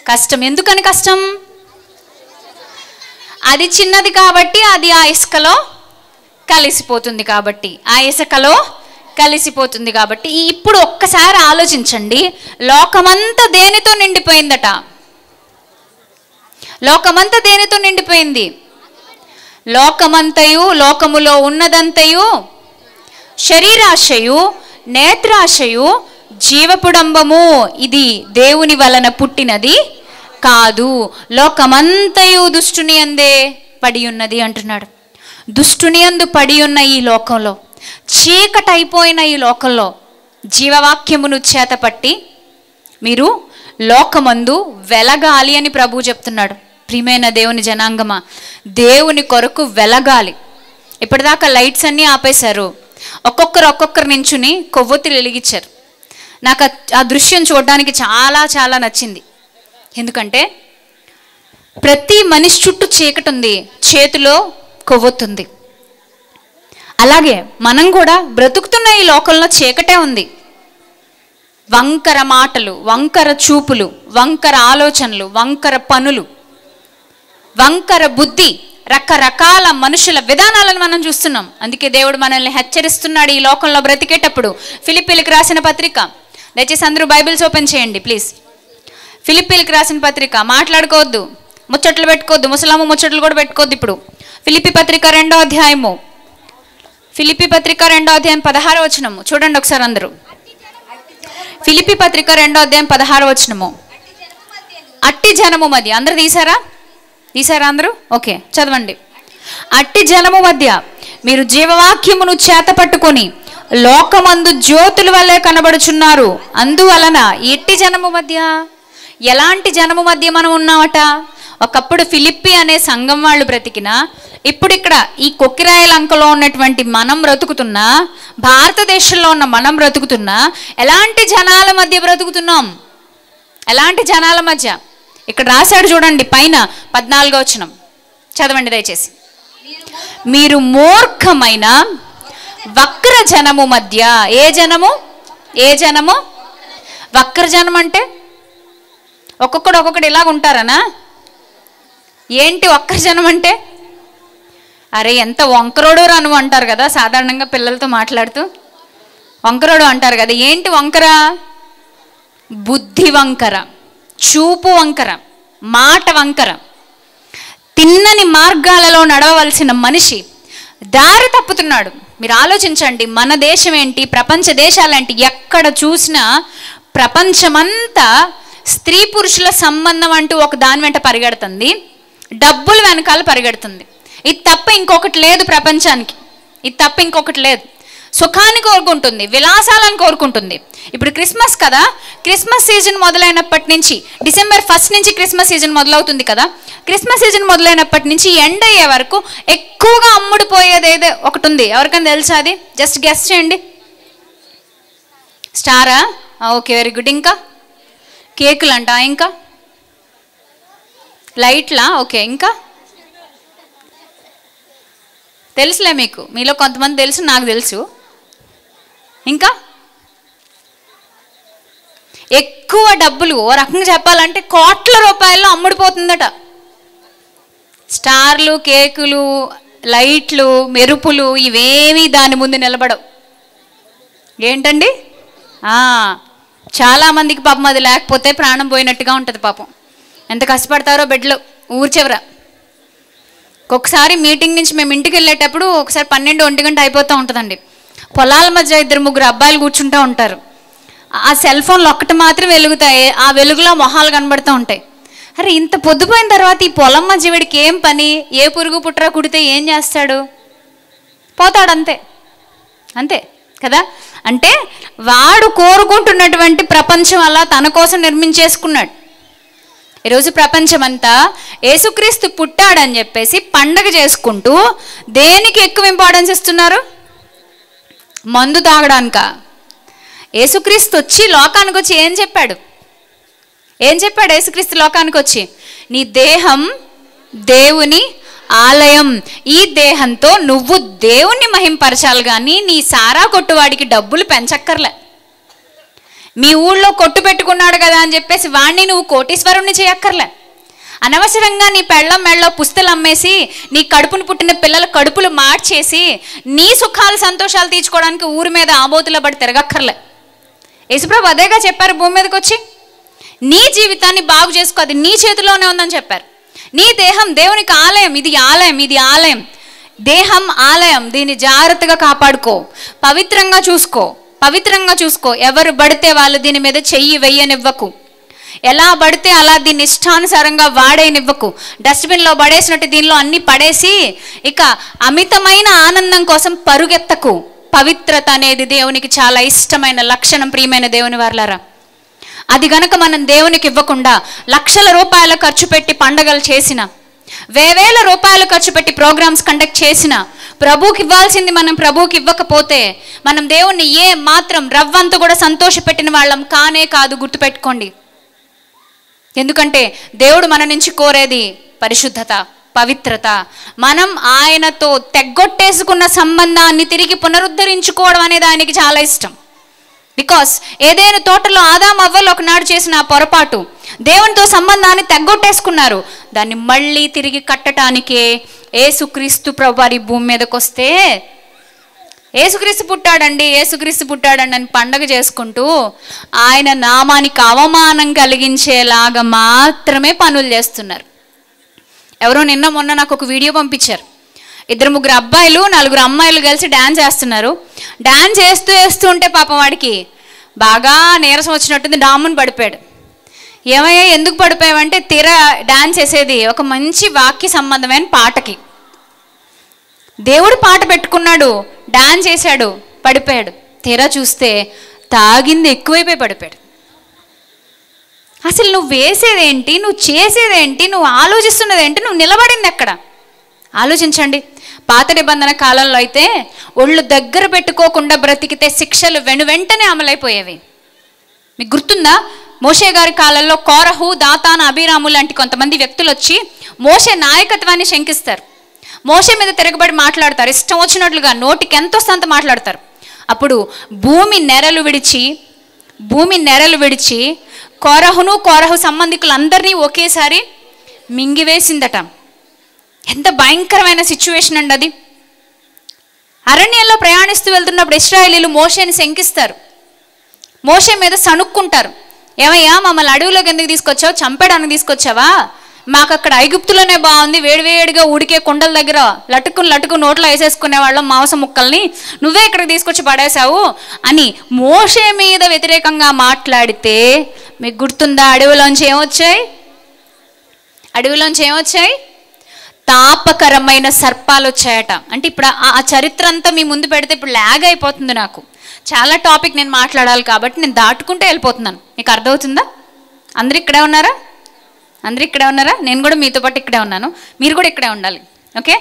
కష్టం. ఎందుకని కష్టం? అది చిన్నది కాబట్టి, అది ఆ ఇసుకలో కలిసిపోతుంది కాబట్టి, ఇప్పుడు ఒక్కసారి ఆలోచించండి, లోకమంతా దేనితో నిండిపోయిందట? లోకమంతా దేనితో నిండిపోయింది? లోకమంతయు, లోకములో ఉన్నదంతయు శరీరాశయు, నేత్రాశయు, జీవపుడంబము, ఇది దేవుని వలన పుట్టినది కాదు, లోకమంతయు దుష్టుని అందే పడి ఉన్నది అంటున్నాడు. దుష్టుని అందు పడి ఉన్న ఈ లోకంలో, చీకటైపోయిన ఈ లోకంలో జీవవాక్యమును చేతపట్టి మీరు లోకమందు వెలగాలి అని ప్రభువు చెప్తున్నాడు. ప్రియమైన దేవుని జనాంగమా, దేవుని కొరకు వెలగాలి. ఇప్పటిదాకా లైట్స్ అన్నీ ఆపేశారు, ఒక్కొక్కరు నించుని కొవ్వొత్తులు వెలిగించారు. నాకు ఆ దృశ్యం చూడడానికి చాలా చాలా నచ్చింది. ఎందుకంటే ప్రతి మనిషి చుట్టూ చీకటి ఉంది, చేతిలో కొవ్వొత్తుంది. అలాగే మనం కూడా బ్రతుకుతున్న ఈ లోకంలో చీకటే ఉంది. వంకర మాటలు, వంకర చూపులు, వంకర ఆలోచనలు, వంకర పనులు, వంకర బుద్ధి, రకరకాల మనుషుల విధానాలను మనం చూస్తున్నాం. అందుకే దేవుడు మనల్ని హెచ్చరిస్తున్నాడు ఈ లోకంలో బ్రతికేటప్పుడు. ఫిలిప్పీలకు రాసిన పత్రిక, దయచేసి అందరూ బైబిల్స్ ఓపెన్ చేయండి ప్లీజ్. ఫిలిప్పీలకు రాసిన పత్రిక, మాట్లాడుకోవద్దు, ముచ్చట్లు పెట్టుకోవద్దు, ముసలాము ముచ్చట్లు కూడా పెట్టుకోవద్దు. ఇప్పుడు ఫిలిప్పీ పత్రిక 2వ అధ్యాయము, ఫిలిప్పీ పత్రిక 2వ అధ్యాయం 16వ వచనము చూడండి ఒకసారి అందరూ. ఫిలిప్పీ పత్రిక 2వ అధ్యాయం 16వ వచనము. అట్టి జనము మధ్య, అందరూ తీసారా అందరూ? ఓకే, చదవండి. అట్టి జనము మధ్య మీరు జీవవాక్యమును చేత పట్టుకొని లోకమందు జ్యోతుల వల్లే కనబడుచున్నారు. అందువలన ఎట్టి జనము మధ్య, ఎలాంటి జనము మధ్య మనం ఉన్నామట? ఒకప్పుడు ఫిలిప్పి అనే సంఘం వాళ్ళు బ్రతికినా, ఇప్పుడు ఇక్కడ ఈ కొక్కిరాయలంకలో ఉన్నటువంటి మనం బ్రతుకుతున్నా, భారతదేశంలో ఉన్న మనం బ్రతుకుతున్నా, ఎలాంటి జనాల మధ్య బ్రతుకుతున్నాం? ఎలాంటి జనాల మధ్య? ఇక్కడ రాశాడు చూడండి, పైన 14వ వచనం చదవండి దయచేసి. మీరు మూర్ఖమైన వక్ర జనము మధ్య. ఏ జనము? వక్ర జనం అంటే ఒక్కొక్కడు ఇలాగ ఉంటారనా? ఏంటి వక్ర జనం అంటే? అరే ఎంత వంకరోడు రాను అంటారు కదా సాధారణంగా పిల్లలతో మాట్లాడుతూ, వంకరోడు అంటారు కదా. ఏంటి వంకర? బుద్ధి వంకర, చూపు వంకర, మాట వంకర. తిన్నని మార్గాలలో నడవవలసిన మనిషి దారి తప్పుతున్నాడు. మీరు ఆలోచించండి, మన దేశం ఏంటి, ప్రపంచ దేశాలేంటి, ఎక్కడ చూసినా ప్రపంచమంతా స్త్రీ పురుషుల సంబంధం అంటూ ఒక దాని వెంట పరిగెడుతుంది, డబ్బులు వెనకాల పరిగెడుతుంది. ఇది తప్ప ఇంకొకటి లేదు ప్రపంచానికి, ఇది తప్ప ఇంకొకటి లేదు. సుఖాన్ని కోరుకుంటుంది, విలాసాలను కోరుకుంటుంది. ఇప్పుడు క్రిస్మస్ కదా, క్రిస్మస్ సీజన్ మొదలైనప్పటి నుంచి, డిసెంబర్ 1 నుంచి క్రిస్మస్ సీజన్ మొదలవుతుంది కదా, క్రిస్మస్ సీజన్ మొదలైనప్పటి నుంచి ఎండ్ అయ్యే వరకు ఎక్కువగా అమ్ముడుపోయేది ఏదో ఒకటి ఉంది. ఎవరికైనా తెలుసా? అది జస్ట్ గెస్ చేయండి. స్టారా? Okay, very good. ఇంకా కేకులు అంట, ఇంకా లైట్లా? ఓకే, ఇంకా తెలుసులే మీకు, మీలో కొంతమంది తెలుసు, నాకు తెలుసు. ఇంకా ఎక్కువ డబ్బులు, ఓ రకంగా చెప్పాలంటే కోట్ల రూపాయల్లో అమ్ముడిపోతుందట. స్టార్లు, కేకులు, లైట్లు, మెరుపులు ఇవేమీ దాని ముందు నిలబడవు. ఏంటండి? చాలామందికి పాపం అది లేకపోతే ప్రాణం పోయినట్టుగా ఉంటుంది. పాపం ఎంత కష్టపడతారో బెడ్లో ఊరు చివర. ఒకసారి మీటింగ్ నుంచి మేము ఇంటికి వెళ్ళేటప్పుడు ఒకసారి 12-1 గంట అయిపోతూ ఉంటుందండి. పొలాల మధ్య 2-3 అబ్బాయిలు కూర్చుంటూ ఉంటారు. ఆ సెల్ ఫోన్లు ఒక్కటి మాత్రం వెలుగుతాయి, ఆ వెలుగులో మొహాలు కనబడుతూ ఉంటాయి. అరే ఇంత పొద్దుపోయిన తర్వాత ఈ పొలం మధ్య వీడికి ఏం పని? ఏ పురుగు పుట్రా కుడితే ఏం చేస్తాడు? పోతాడు, అంతే కదా. అంటే వాడు కోరుకుంటున్నటువంటి ప్రపంచం అలా తన కోసం నిర్మించేసుకున్నాడు. ఈరోజు ప్రపంచమంతా యేసుక్రీస్తు పుట్టాడని చెప్పేసి పండగ చేసుకుంటూ దేనికి ఎక్కువ ఇంపార్టెన్స్ ఇస్తున్నారు? మందు తాగడానిక? యేసుక్రీస్తు వచ్చి లోకానికి వచ్చి ఏం చెప్పాడు? యేసుక్రీస్తు లోకానికి వచ్చి, నీ దేహం దేవుని ఆలయం, ఈ దేహంతో నువ్వు దేవుణ్ణి మహింపరచాలి కానీ నీ సారా కొట్టువాడికి డబ్బులు పెంచక్కర్లే. మీ ఊళ్ళో కొట్టు పెట్టుకున్నాడు కదా అని చెప్పేసి వాణ్ణి నువ్వు కోటీశ్వరుణ్ణి చేయక్కర్లే. అనవసరంగా నీ పెళ్ళం మెళ్ళలో పుస్తలు అమ్మేసి నీ కడుపును పుట్టిన పిల్లల కడుపులు మార్చేసి నీ సుఖాలు సంతోషాలు తీర్చుకోవడానికి ఊరి మీద ఆబోతుల పడి తిరగక్కర్లే. యేసుప్రభు అదేగా చెప్పారు భూమి మీదకి వచ్చి, నీ జీవితాన్ని బాగు చేసుకో, అది నీ చేతిలోనే ఉందని చెప్పారు. నీ దేహం దేవునికి ఆలయం, ఇది ఆలయం, ఇది ఆలయం, దేహం ఆలయం, దీన్ని జాగ్రత్తగా కాపాడుకో, పవిత్రంగా చూసుకో. ఎవరు పడితే వాళ్ళు దీని మీద చెయ్యి వెయ్యనివ్వకు, ఎలా పడితే అలా దీన్ని ఇష్టానుసారంగా వాడేనివ్వకు. డస్ట్బిన్లో పడేసినట్టు దీనిలో అన్ని పడేసి ఇక అమితమైన ఆనందం కోసం పరుగెత్తకు. పవిత్రత అనేది దేవునికి చాలా ఇష్టమైన లక్షణం. ప్రియమైన దేవుని వారలారా, అది గనక మనం దేవునికి ఇవ్వకుండా లక్షల రూపాయల ఖర్చు పెట్టి పండగలు చేసిన, వేవేల రూపాయలు ఖర్చు పెట్టి ప్రోగ్రామ్స్ కండక్ట్ చేసిన, ప్రభువుకి ఇవ్వాల్సింది మనం ప్రభువుకి ఇవ్వకపోతే మనం దేవుణ్ణి ఏ మాత్రం రవ్వంత కూడా సంతోషపెట్టిన వాళ్ళం కానే కాదు. గుర్తుపెట్టుకోండి. ఎందుకంటే దేవుడు మన నుంచి కోరేది పరిశుద్ధత, పవిత్రత. మనం ఆయనతో తెగ్గొట్టేసుకున్న సంబంధాన్ని తిరిగి పునరుద్ధరించుకోవడం అనేది ఆయనకి చాలా ఇష్టం. బికాస్ ఏదైనా తోటలో ఆదాము అవ్వలు ఒకనాడు చేసిన ఆ పొరపాటు, దేవునితో సంబంధాన్ని తెగ్గొట్టేసుకున్నారు. దాన్ని మళ్ళీ తిరిగి కట్టడానికే యేసుక్రీస్తు ప్రభువారి భూమి మీదకి వస్తే, యేసుక్రీస్తు పుట్టాడండి అని పండగ చేసుకుంటూ ఆయన నామానికి అవమానం కలిగించేలాగా మాత్రమే పనులు చేస్తున్నారు. ఎవరో నిన్న మొన్న నాకు ఒక వీడియో పంపించారు. 2-3 అబ్బాయిలు 4 అమ్మాయిలు కలిసి డ్యాన్స్ చేస్తున్నారు. డ్యాన్స్ చేస్తూ ఉంటే పాపం వాడికి బాగా నీరసం వచ్చినట్టుంది, డాముని పడిపోయాడు. ఏమయ్యా ఎందుకు పడిపోయావంటే, తీర డ్యాన్స్ చేసేది ఒక మంచి వాక్య సంబంధమైన పాటకి. దేవుడు పాట పెట్టుకున్నాడు, డ్యాన్స్ చేశాడు, పడిపోయాడు. తీరా చూస్తే తాగింది ఎక్కువైపోయి పడిపోయాడు. అసలు నువ్వు వేసేదేంటి, నువ్వు చేసేదేంటి, నువ్వు ఆలోచిస్తున్నదేంటి, నువ్వు నిలబడింది ఎక్కడ? ఆలోచించండి. పాత నిబంధన కాలంలో అయితే ఒళ్ళు దగ్గర పెట్టుకోకుండా బ్రతికితే శిక్షలు వెంటనే అమలైపోయేవి. మీకు గుర్తుందా? మోషే గారి కాలంలో కోరహు, దాతాను, అబీరాము లాంటి కొంతమంది వ్యక్తులు వచ్చి మోషే నాయకత్వాన్ని శంకిస్తారు. మోషే మీద తిరగబడి మాట్లాడతారు, ఇష్టం వచ్చినట్లుగా నోటికి ఎంత వస్తే అంత మాట్లాడతారు. అప్పుడు భూమి నెరలు విడిచి కోరహు సంబంధికులందరినీ ఒకేసారి మింగివేసిందట. ఎంత భయంకరమైన సిచ్యువేషన్ అండి అది. అరణ్యంలో ప్రయాణిస్తూ వెళ్తున్నప్పుడు ఇశ్రాయేలీలు మోషేని శంకిస్తారు, మోషే మీద సణుక్కుంటారు. ఏమయ్యా మమ్మల్ని అడవిలోకి ఎందుకు తీసుకొచ్చావు, చంపడానికి తీసుకొచ్చావా? మాకు అక్కడ ఐగుప్తులోనే బాగుంది, వేడివేడిగా ఉడికే కుండల దగ్గర లటుకు నోట్లో వేసేసుకునే వాళ్ళం మాంసం ముక్కల్ని, నువ్వే ఇక్కడికి తీసుకొచ్చి పడేశావు అని మోషే మీద వ్యతిరేకంగా మాట్లాడితే, మీకు గుర్తుందా అడవిలోంచి ఏమొచ్చాయి? తాపకరమైన సర్పాలు వచ్చాయట. అంటే ఇప్పుడు ఆ చరిత్ర అంతా మీ ముందు పెడితే ఇప్పుడు లాగ్ అయిపోతుంది. నాకు చాలా టాపిక్ నేను మాట్లాడాలి కాబట్టి నేను దాటుకుంటే వెళ్ళిపోతున్నాను. మీకు అర్థమవుతుందా? అందరూ ఇక్కడే ఉన్నారా? నేను కూడా మీతో పాటు ఇక్కడే ఉన్నాను, మీరు కూడా ఇక్కడే ఉండాలి. ఓకే.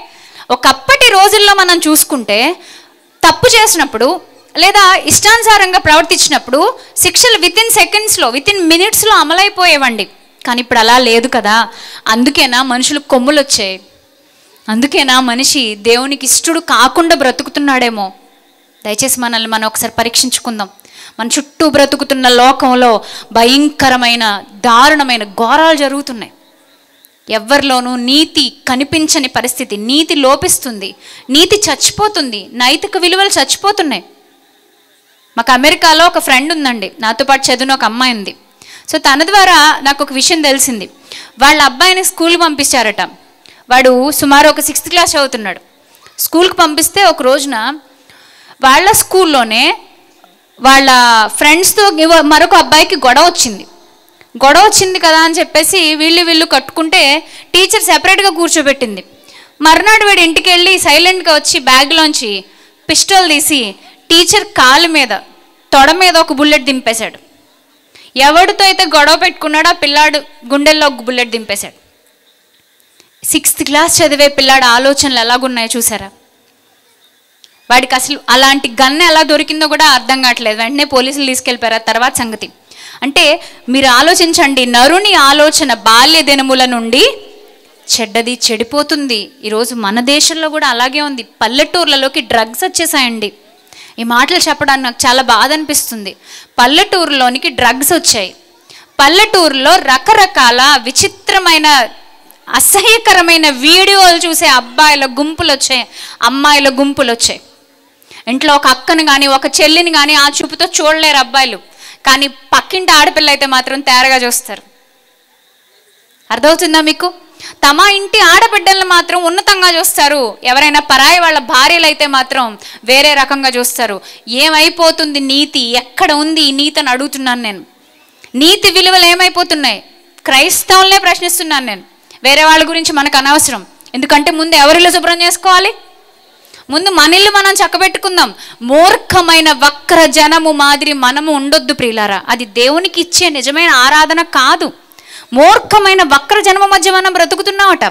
ఒకప్పటి రోజుల్లో మనం చూసుకుంటే తప్పు చేసినప్పుడు లేదా ఇష్టానుసారంగా ప్రవర్తించినప్పుడు శిక్షలు వితిన్ మినిట్స్లో అమలైపోయేవండి. కానీ ఇప్పుడు అలా లేదు కదా. అందుకేనా మనుషులు కొమ్ములు వచ్చాయి, అందుకేనా మనిషి దేవునికి ఇష్టడు కాకుండా బ్రతుకుతున్నాడేమో. దయచేసి మనల్ని మనం ఒకసారి పరీక్షించుకుందాం. మన చుట్టూ బ్రతుకుతున్న లోకంలో భయంకరమైన దారుణమైన ఘోరాలు జరుగుతున్నాయి. ఎవరిలోనూ నీతి కనిపించని పరిస్థితి, నీతి లోపిస్తుంది, నీతి చచ్చిపోతుంది, నైతిక విలువలు చచ్చిపోతున్నాయి. మాకు అమెరికాలో ఒక ఫ్రెండ్ ఉందండి, నాతో పాటు చదివిన ఒక అమ్మాయి ఉంది. సో తన ద్వారా నాకు ఒక విషయం తెలిసింది. వాళ్ళ అబ్బాయిని స్కూల్కి పంపించారట. వాడు సుమారు ఒక 6th క్లాస్ చదువుతున్నాడు. స్కూల్కి పంపిస్తే ఒక రోజున వాళ్ళ స్కూల్లోనే వాళ్ళ ఫ్రెండ్స్తో మరొక అబ్బాయికి గొడవ వచ్చింది కదా అని చెప్పేసి వీళ్ళు కట్టుకుంటే టీచర్ సెపరేట్గా కూర్చోబెట్టింది. మర్నాడు వీడు ఇంటికి వెళ్ళి సైలెంట్గా వచ్చి బ్యాగ్లోంచి పిస్టల్ తీసి టీచర్ కాలు మీద తొడ మీద ఒక బుల్లెట్ దింపేశాడు. ఎవడితో అయితే గొడవ పెట్టుకున్నాడో ఆ పిల్లాడు గుండెల్లో బుల్లెట్ దింపేశాడు. 6th క్లాస్ చదివే పిల్లాడు ఆలోచనలు ఎలాగున్నాయో చూసారా? వాడికి అసలు అలాంటి గన్ను ఎలా దొరికిందో కూడా అర్థం కావట్లేదు. వెంటనే పోలీసులు తీసుకెళ్ళిపోయారు. ఆ తర్వాత సంగతి అంటే మీరు ఆలోచించండి, నరుని ఆలోచన బాల్య దినముల నుండి చెడ్డది చెడిపోతుంది. ఈరోజు మన దేశంలో కూడా అలాగే ఉంది. పల్లెటూర్లలోకి డ్రగ్స్ వచ్చేసాయండి. ఈ మాటలు చెప్పడానికి నాకు చాలా బాధ అనిపిస్తుంది. పల్లెటూరులోనికి డ్రగ్స్ వచ్చాయి. పల్లెటూరులో రకరకాల విచిత్రమైన అసహ్యకరమైన వీడియోలు చూసే అబ్బాయిల గుంపులు వచ్చాయి, అమ్మాయిల గుంపులు వచ్చాయి. ఇంట్లో ఒక అక్కను కానీ ఒక చెల్లిని కానీ ఆ చూపుతో చూడలేరు అబ్బాయిలు, కానీ పక్కింటి ఆడపిల్ల అయితే మాత్రం తేరగా చూస్తారు. అర్థమవుతుందా మీకు? తమ ఇంటి ఆడబిడ్డలను మాత్రం ఉన్నతంగా చూస్తారు. ఎవరైనా పరాయి వాళ్ళ భార్యలు అయితే మాత్రం వేరే రకంగా చూస్తారు. ఏమైపోతుంది నీతి? ఎక్కడ ఉంది ఈ నీతి అని అడుగుతున్నాను నేను. నీతి విలువలు ఏమైపోతున్నాయి? క్రైస్తవులనే ప్రశ్నిస్తున్నాను నేను. వేరే వాళ్ళ గురించి మనకు అనవసరం. ఎందుకంటే ముందు ఎవరిలో శుభ్రం చేసుకోవాలి? ముందు మన ఇల్లు మనం చక్కబెట్టుకుందాం. మూర్ఖమైన వక్ర జనము మాదిరి మనము ఉండొద్దు ప్రియులారా. అది దేవునికి ఇచ్చే నిజమైన ఆరాధన కాదు. మూర్ఖమైన వక్ర జనము మధ్య మనం బ్రతుకుతున్నామట.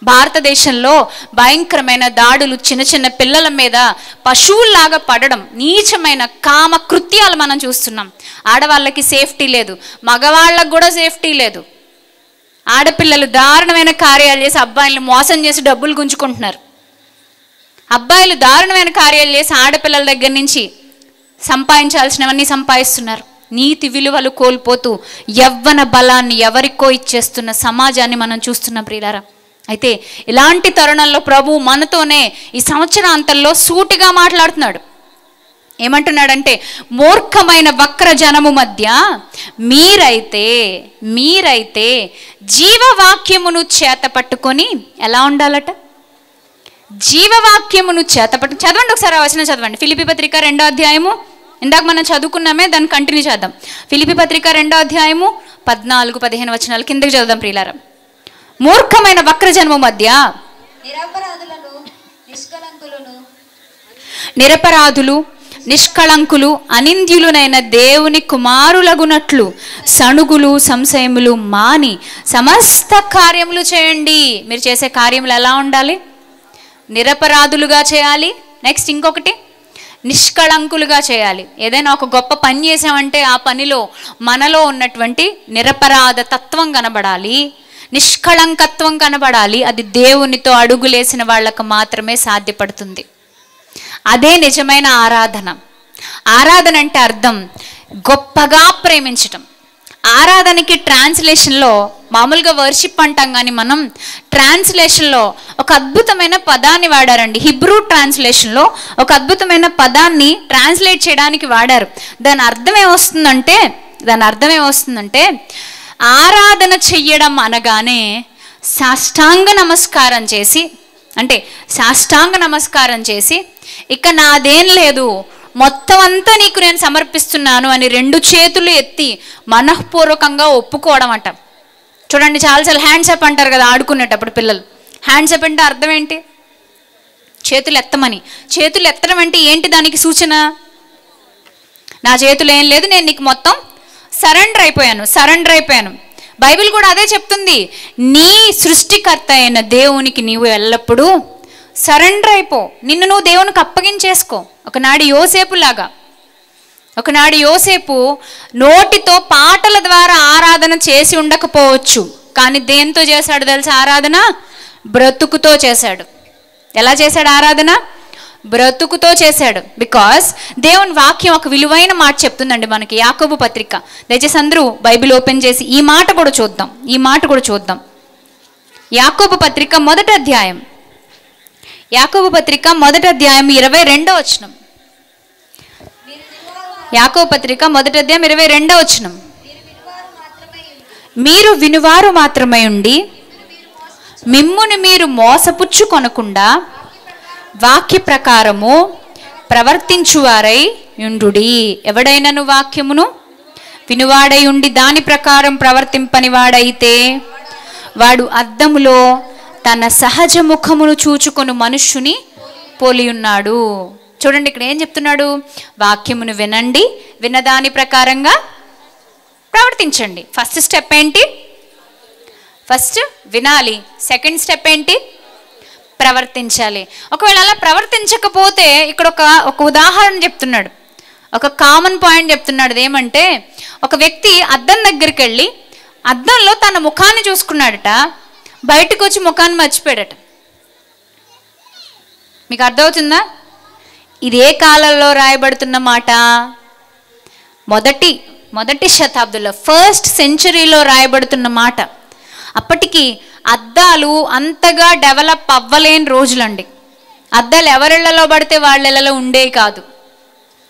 భారతదేశంలో భయంకరమైన దాడులు, చిన్న చిన్న పిల్లల మీద పశువుల్లాగా పడడం, నీచమైన కామ కృత్యాలు మనం చూస్తున్నాం. ఆడవాళ్ళకి సేఫ్టీ లేదు, మగవాళ్ళకు కూడా సేఫ్టీ లేదు. ఆడపిల్లలు దారుణమైన కార్యాలు చేసి అబ్బాయిలను మోసం చేసి డబ్బులు గుంజుకుంటున్నారు. అబ్బాయిలు దారుణమైన కార్యాలు చేసి ఆడపిల్లల దగ్గర నుంచి సంపాదించాల్సినవన్నీ సంపాదిస్తున్నారు. నీతి విలువలు కోల్పోతూ యవ్వన బలాన్ని ఎవరికో ఇచ్చేస్తున్న సమాజాన్ని మనం చూస్తున్నాం ప్రియులారా. అయితే ఇలాంటి తరుణంలో ప్రభువు మనతోనే ఈ సంవత్సరాంతంలో సూటిగా మాట్లాడుతున్నాడు. ఏమంటున్నాడంటే, మూర్ఖమైన వక్ర జనము మధ్య మీరైతే జీవవాక్యమును చేత పట్టుకొని ఎలా ఉండాలట? జీవవాక్యమును చేతపట్టు. చదవండి ఒకసారి ఆ వచనం చదవండి. ఫిలిప్పీ పత్రిక 2వ అధ్యాయము, ఇందాక మనం చదువుకున్నామే, దాన్ని కంటిన్యూ చేద్దాం. ఫిలిప్పీ పత్రిక 2వ అధ్యాయము 14-15 వచనాలు కిందకి చదువుదాం ప్రియులారా. మూర్ఖమైన వక్రజన్మ మధ్య నిరపరాధులు నిష్కళంకులు అనింద్యులునైన దేవుని కుమారులగునట్లు సణుగులు సంశయములు మాని సమస్త కార్యములు చేయండి. మీరు చేసే కార్యములు ఎలా ఉండాలి? నిరపరాధులుగా చేయాలి. నెక్స్ట్ ఇంకొకటి, నిష్కళంకులుగా చేయాలి. ఏదైనా ఒక గొప్ప పని చేసామంటే ఆ పనిలో మనలో ఉన్నటువంటి నిరపరాధ తత్వం కనబడాలి, నిష్కళంకత్వం కనబడాలి. అది దేవునితో అడుగులేసిన వాళ్ళకు మాత్రమే సాధ్యపడుతుంది. అదే నిజమైన ఆరాధన. ఆరాధన అంటే అర్థం గొప్పగా ప్రేమించటం. ఆరాధనకి ట్రాన్స్లేషన్లో మామూలుగా వర్షిప్ అంటాం, కానీ మనం ట్రాన్స్లేషన్లో ఒక అద్భుతమైన పదాన్ని వాడారండి. హిబ్రూ ట్రాన్స్లేషన్లో ఒక అద్భుతమైన పదాన్ని ట్రాన్స్లేట్ చేయడానికి వాడారు. దాని అర్థం ఏమొస్తుందంటే ఆరాధన చెయ్యడం అనగానే సాష్టాంగ నమస్కారం చేసి ఇక నాదేం లేదు, మొత్తం అంతా నీకు నేను సమర్పిస్తున్నాను అని 2 చేతులు ఎత్తి మనఃపూర్వకంగా ఒప్పుకోవడం అంట. చూడండి, చాలాసార్లు హ్యాండ్స్ అప్ అంటారు కదా ఆడుకునేటప్పుడు పిల్లలు. హ్యాండ్స్ అప్ అంటే అర్థం ఏంటి? చేతులు ఎత్తమని. చేతులు ఎత్తడం అంటే ఏంటి? దానికి సూచన, నా చేతులు ఏం లేదు, నేను నీకు మొత్తం సరెండర్ అయిపోయాను. బైబిల్ కూడా అదే చెప్తుంది. నీ సృష్టికర్త అయిన దేవునికి నీవు ఎల్లప్పుడూ సరెండర్ అయిపో. నిన్ను నువ్వు దేవునికి అప్పగించేసుకో. ఒకనాడు యోసేపు నోటితో పాటల ద్వారా ఆరాధన చేసి ఉండకపోవచ్చు, కానీ దేంతో చేశాడు తెలుసా? ఆరాధన బ్రతుకుతో చేశాడు. ఎలా చేశాడు ఆరాధన? బ్రతుకుతో చేశాడు. బికాస్ దేవుని వాక్యం ఒక విలువైన మాట చెప్తుందండి మనకి. యాకోబు పత్రిక, దయచేసి అందరూ బైబిల్ ఓపెన్ చేసి ఈ మాట కూడా చూద్దాం. యాకోబు పత్రిక మొదటి అధ్యాయం 22వ వచనం. యాకోబు పత్రిక మొదటి అధ్యాయం 22వ వచనం. మీరు వినువారు మాత్రమై ఉండి మిమ్మును మీరు మోసపుచ్చుకొనకుండా వాక్య ప్రకారము ప్రవర్తించువారై యుండుడి. ఎవడైనను వాక్యమును వినువాడై ఉండి దాని ప్రకారం ప్రవర్తింపని వాడైతే వాడు అద్దములో తన సహజ ముఖమును చూచుకొను మనుష్యుని పోలి ఉన్నాడు. చూడండి, ఇక్కడ ఏం చెప్తున్నాడు? వాక్యమును వినండి, విన్నదాని ప్రకారంగా ప్రవర్తించండి. ఫస్ట్ స్టెప్ ఏంటి? ఫస్ట్ వినాలి. సెకండ్ స్టెప్ ఏంటి? ప్రవర్తించాలి. ఒకవేళ అలా ప్రవర్తించకపోతే ఇక్కడ ఒక ఉదాహరణ చెప్తున్నాడు, ఒక కామన్ పాయింట్ చెప్తున్నాడు. ఏమంటే, ఒక వ్యక్తి అద్దం దగ్గరికి వెళ్ళి అద్దంలో తన ముఖాన్ని చూసుకున్నాడట, బయటకు వచ్చి ముఖాన్ని మర్చిపోయాడట. మీకు అర్థమవుతుందా? ఇది ఏ కాలంలో రాయబడుతున్న మాట? మొదటి శతాబ్దంలో, ఫస్ట్ సెంచరీలో రాయబడుతున్న మాట. అప్పటికి అద్దాలు అంతగా డెవలప్ అవ్వలేని రోజులండి. అద్దాలు ఎవరిళ్లలో పడితే వాళ్ళలో ఉండేవి కాదు,